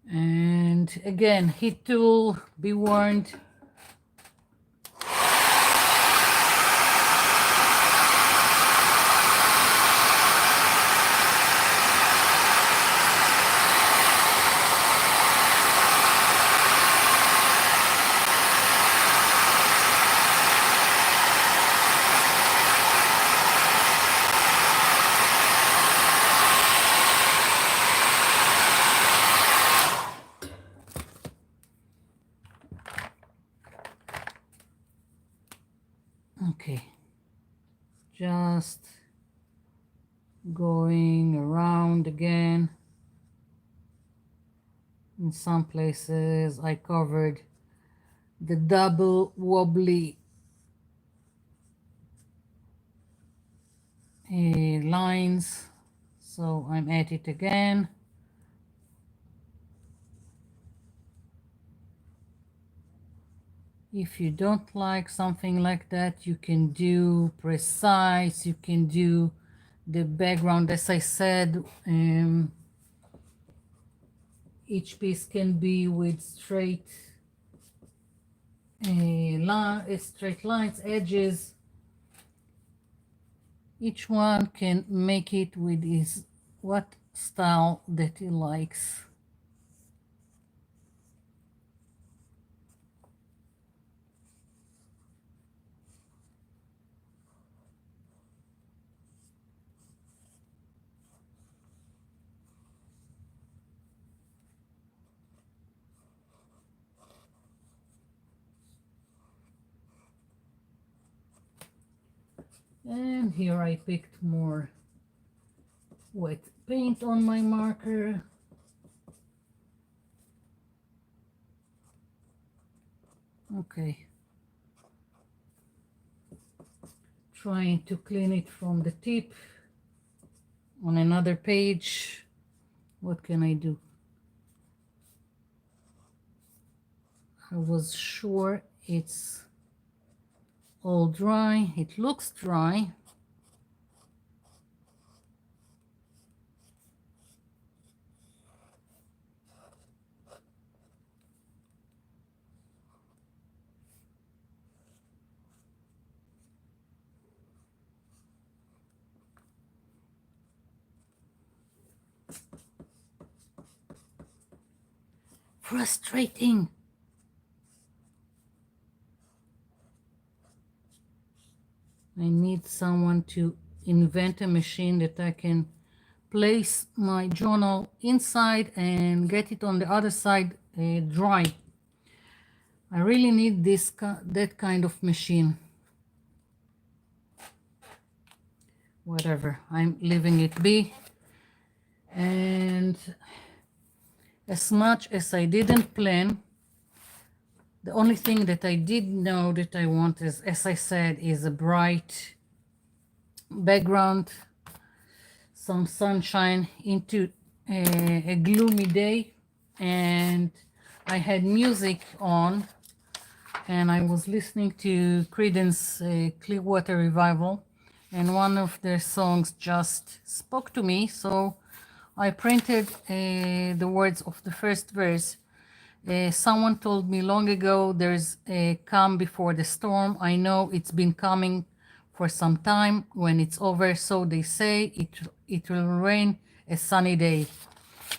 And again, heat tool, be warned. Okay, just going around again. In some places I covered the double wobbly lines, so I'm at it again. If you don't like something like that, you can do precise, you can do the background. As I said, each piece can be with straight lines, edges. Each one can make it with his what style that he likes. And here I picked more wet paint on my marker. Okay. Trying to clean it from the tip. On another page, what can I do? I was sure it's all dry. It looks dry. Frustrating. I need someone to invent a machine that I can place my journal inside and get it on the other side dry. I really need that kind of machine. Whatever, I'm leaving it be. And as much as I didn't plan, the only thing that I did know that I want is, as I said, is a bright background, some sunshine into a gloomy day, and I had music on, and I was listening to Creedence Clearwater Revival, and one of their songs just spoke to me, so I printed the words of the first verse. Someone told me long ago there's a calm before the storm. I know it's been coming for some time. When it's over, so they say, it will rain a sunny day.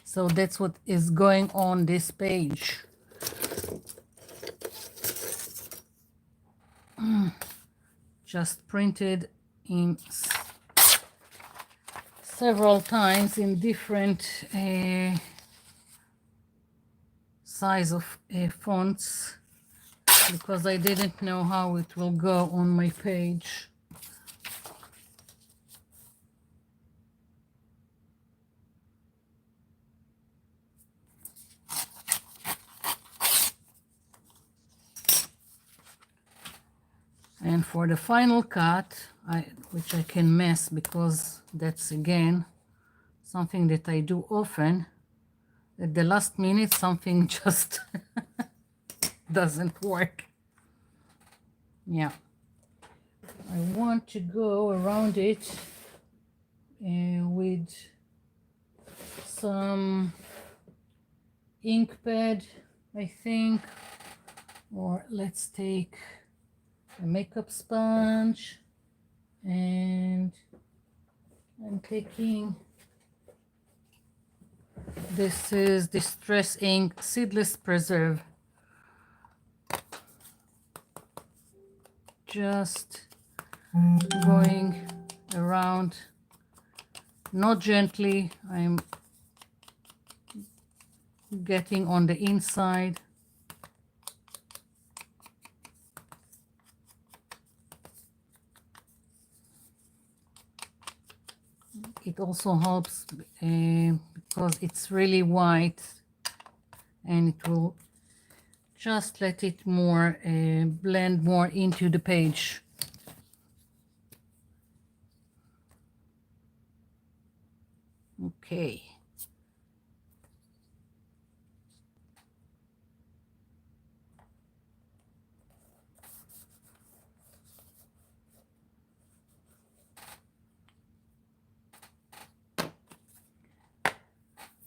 So that's what is going on this page. Just printed in several times in different size of fonts, because I didn't know how it will go on my page. And for the final cut, which I can mess, because that's again something that I do often, at the last minute something just doesn't work. Yeah, I want to go around it with some ink pad, I think, or let's take a makeup sponge, and I'm taking, this is Distress Ink Seedless Preserve. Just going around, not gently, I'm getting on the inside. It also helps because it's really white, and it will just let it more blend more into the page. Okay.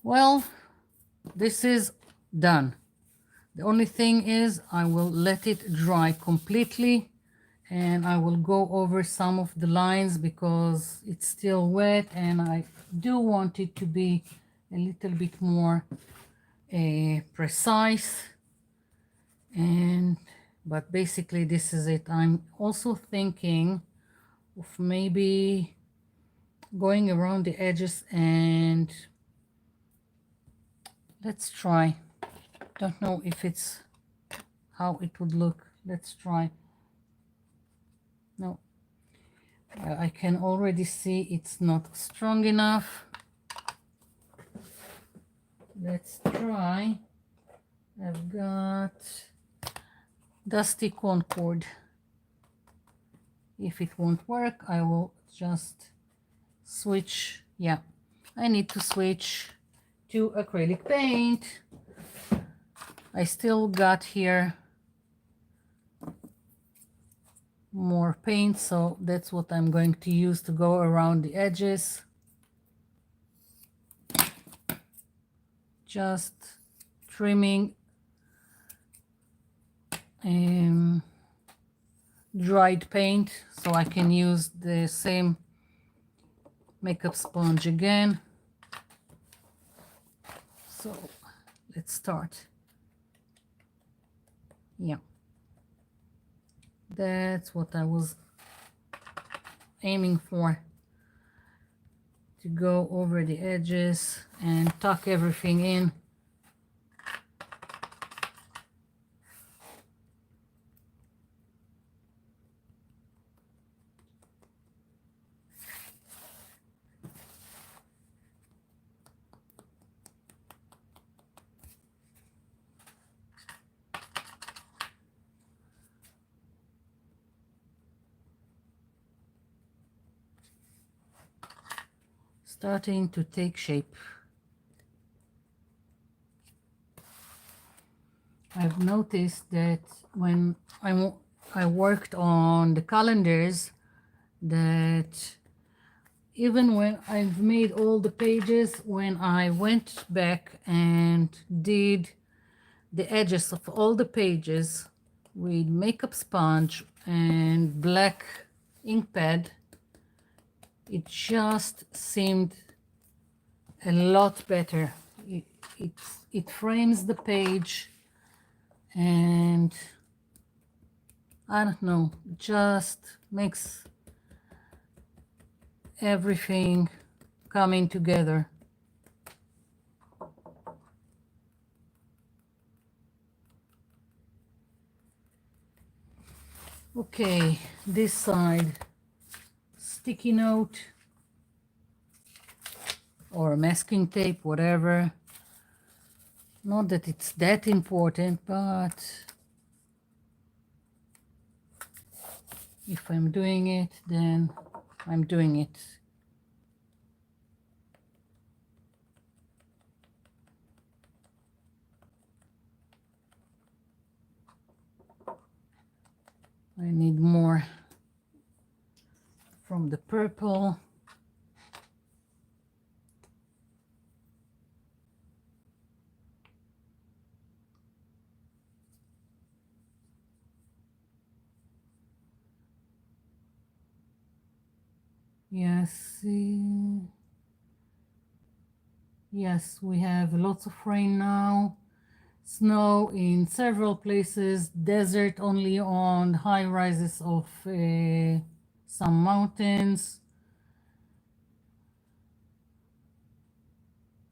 Well, this is done. The only thing is I will let it dry completely, and I will go over some of the lines because it's still wet, and I do want it to be a little bit more precise. But basically this is it. I'm also thinking of maybe going around the edges, and let's try. Don't know if it's how it would look. Let's try. No, I can already see it's not strong enough. Let's try. I've got Dusty Concord. If it won't work, I will just switch. Yeah, I need to switch to acrylic paint. I still got here more paint, so that's what I'm going to use to go around the edges. Just trimming dried paint so I can use the same makeup sponge again. So let's start. Yeah, that's what I was aiming for, to go over the edges and tuck everything in. starting to take shape. I've noticed that when I worked on the calendars, that even when I've made all the pages, when I went back and did the edges of all the pages with makeup sponge and black ink pad, it just seemed a lot better. It frames the page, and I don't know, just makes everything coming together. Okay, this side, sticky note or masking tape, whatever. Not that it's that important, but if I'm doing it, then I'm doing it. I need more from the purple. Yes, yes, we have lots of rain now. Snow in several places, desert only on high rises of some mountains,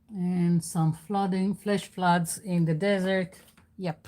and some flooding, flash floods in the desert. Yep.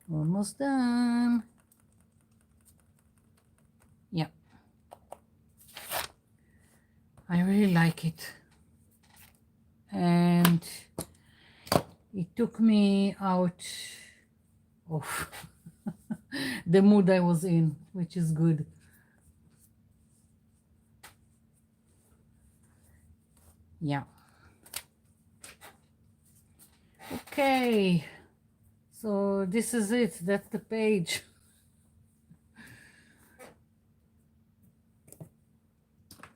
Almost done. Yeah. I really like it. And it took me out of the mood I was in, which is good. Yeah. Okay. So this is it. That's the page.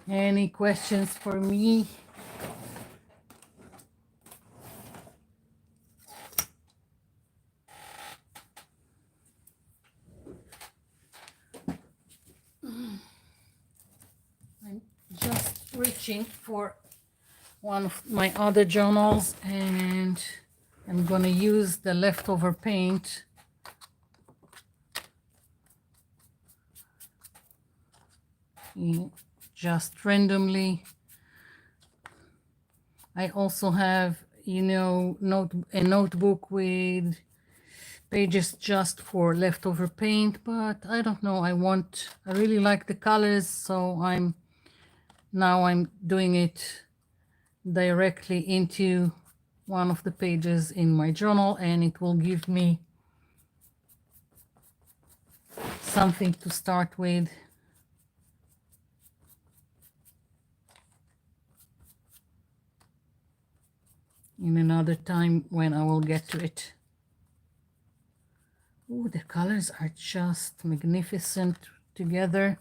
Any questions for me? I'm just reaching for one of my other journals, and I'm gonna use the leftover paint just randomly. I also have, you know, a notebook with pages just for leftover paint, but I don't know, I really like the colors, so I'm doing it directly into one of the pages in my journal, and it will give me something to start with. In another time when I will get to it. Oh, the colors are just magnificent together.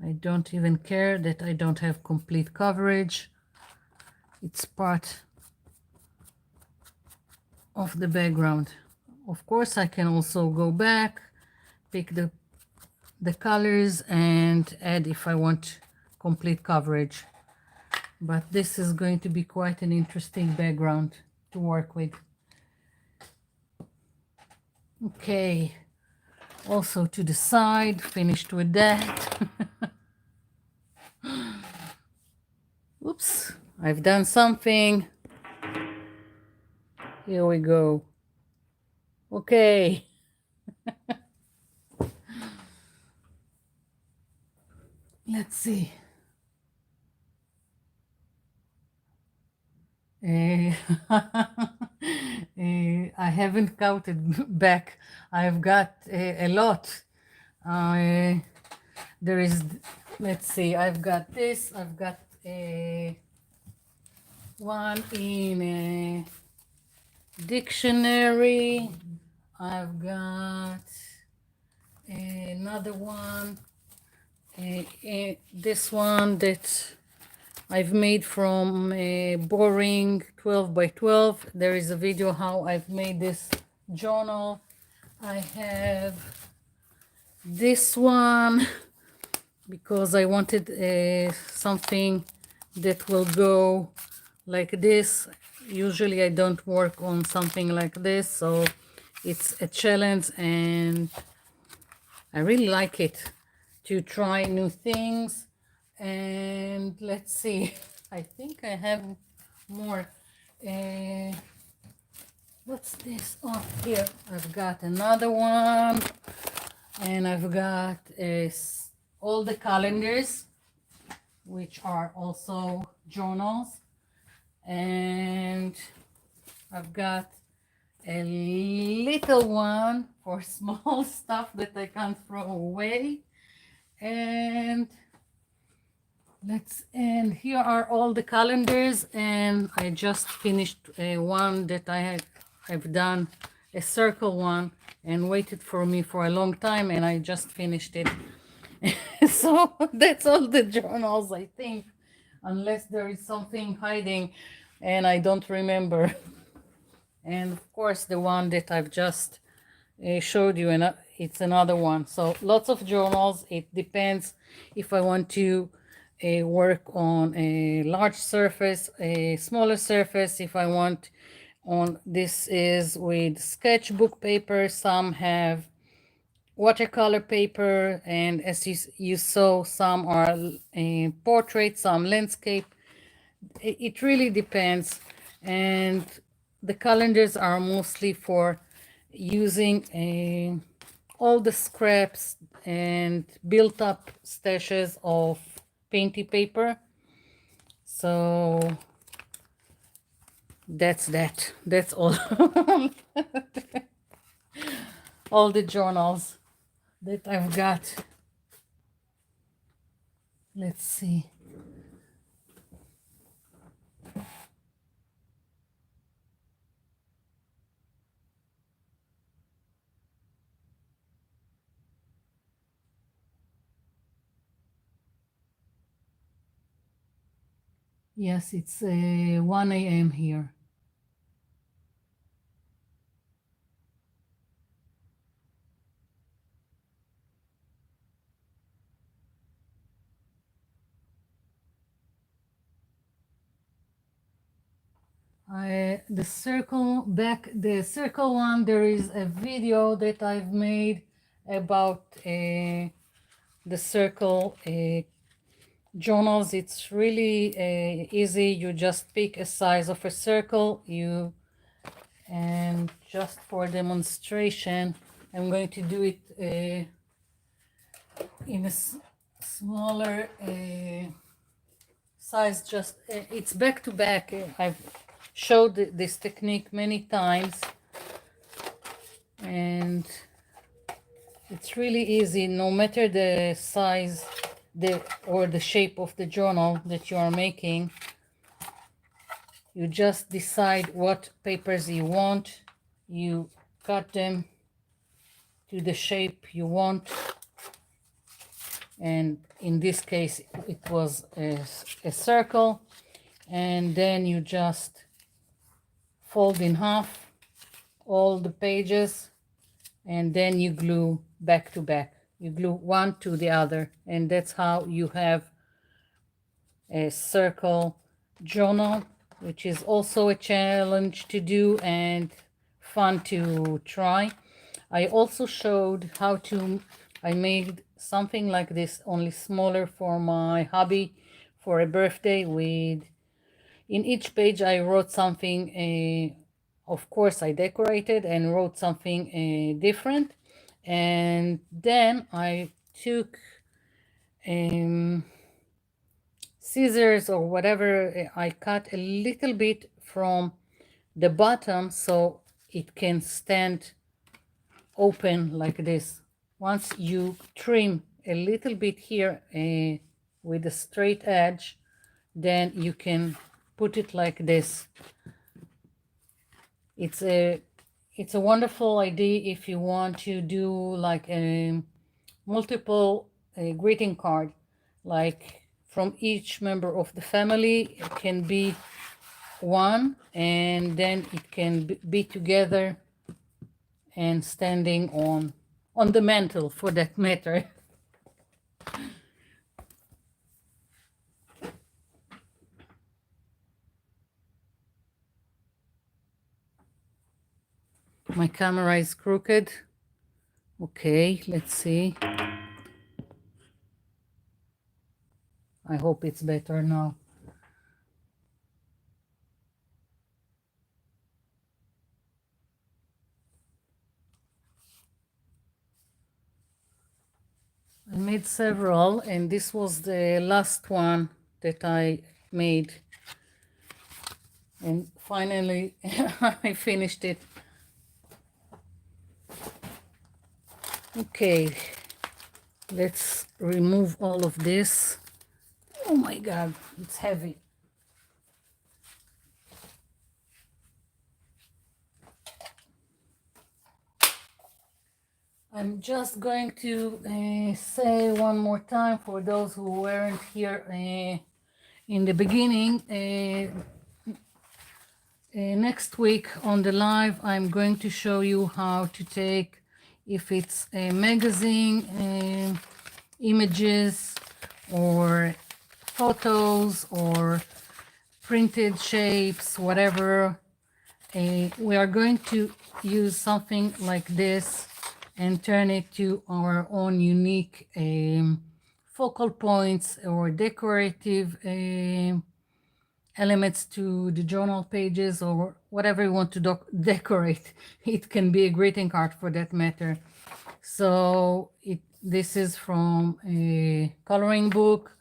I don't even care that I don't have complete coverage. It's part of the background. Of course, I can also go back pick the colors and add if I want complete coverage. But this is going to be quite an interesting background to work with. Okay, also to the side, finished with that. Oops, I've done something. Here we go. Okay. Let's see. I haven't counted back. I've got a lot. There is, let's see, I've got this. I've got one in a dictionary. I've got another one. This one that I've made from a boring 12 by 12. There is a video how I've made this journal. I have this one because I wanted something that will go like this. Usually I don't work on something like this, so it's a challenge and I really like it to try new things. And let's see, I think I have more. What's this? Oh, here I've got another one, and I've got all the calendars, which are also journals, and I've got a little one for small stuff that I can't throw away. And here are all the calendars, and I just finished one that I've done a circle one and waited for me for a long time, and I just finished it. So that's all the journals, I think, unless there is something hiding and I don't remember. And of course the one that I've just showed you, and it's another one. So lots of journals. It depends if I want to work on a large surface, a smaller surface. If I want on, this is with sketchbook paper. Some have watercolor paper, and as you saw, some are portrait, some landscape. It really depends. And the calendars are mostly for using all the scraps and built up stashes of painty paper. So that's all. All the journals that I've got. Let's see. Yes, it's 1 a.m. here. The circle one, there is a video that I've made about the circle journals. It's really easy. You just pick a size of a circle, and just for demonstration, I'm going to do it in a smaller size. Just it's back to back. I've showed this technique many times, and it's really easy. No matter the size or the shape of the journal that you are making, you just decide what papers you want, you cut them to the shape you want, and in this case it was a circle, and then you just fold in half all the pages, and then you glue back to back. You glue one to the other, and that's how you have a circle journal, which is also a challenge to do and fun to try. I also showed how to, I made something like this, only smaller, for my hubby for a birthday. With in each page I wrote something, of course I decorated and wrote something different, and then I took scissors or whatever, I cut a little bit from the bottom so it can stand open like this. Once you trim a little bit here with a straight edge, then you can put it like this. It's a wonderful idea if you want to do like a multiple greeting card, like from each member of the family. It can be one, and then it can be together and standing on the mantle, for that matter. My camera is crooked. Okay, let's see. I hope it's better now. I made several, and this was the last one that I made. And finally, I finished it. Okay, let's remove all of this. Oh my God, it's heavy. I'm just going to say one more time for those who weren't here in the beginning. Next week on the live, I'm going to show you how to take, if it's a magazine, images or photos or printed shapes, whatever. We are going to use something like this and turn it to our own unique focal points or decorative elements to the journal pages, or whatever you want to decorate. It can be a greeting card for that matter. So this is from a coloring book.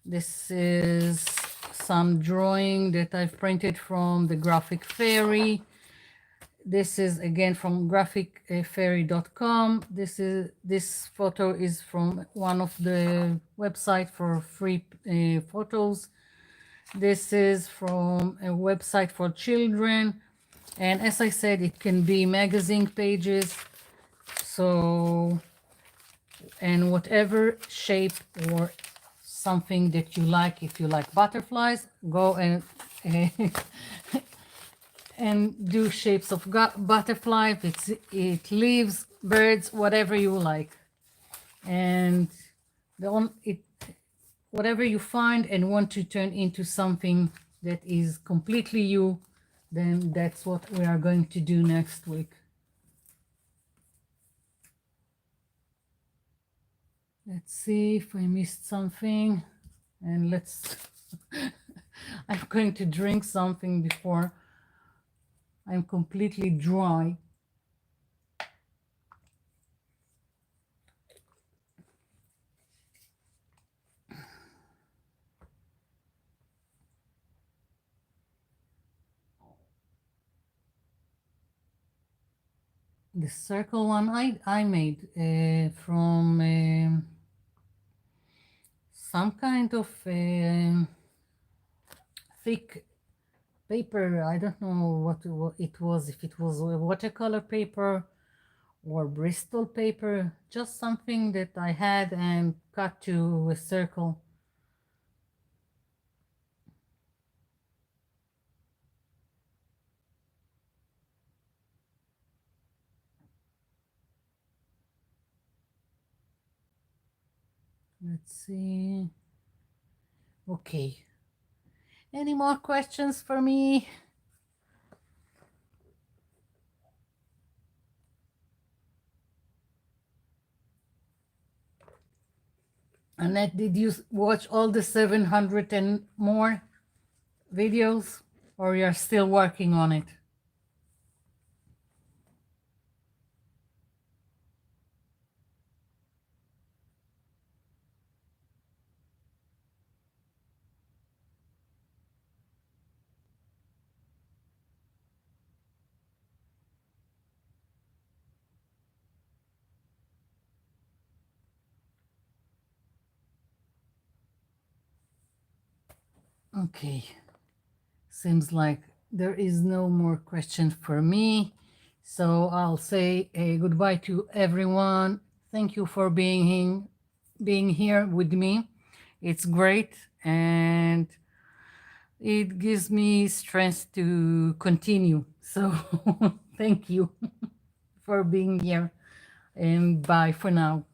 This is some drawing that I've printed from the Graphic Fairy. This is again from graphicfairy.com. This photo is from one of the website for free photos. This is from a website for children, and as I said, it can be magazine pages. So, and whatever shape or something that you like. If you like butterflies, go and and do shapes of butterfly. It leaves, birds, whatever you like. And whatever you find and want to turn into something that is completely you, then that's what we are going to do next week. Let's see if I missed something. And let's I'm going to drink something before I'm completely dry. The circle one I made from some kind of thick paper. I don't know what it was, if it was watercolor paper or Bristol paper, just something that I had and cut to a circle. Let's see. Okay. Any more questions for me? Annette, did you watch all the 700 and more videos, or you're still working on it? Okay. Seems like there is no more question for me. So I'll say a goodbye to everyone. Thank you for being here with me. It's great, and it gives me strength to continue. So thank you for being here, and bye for now.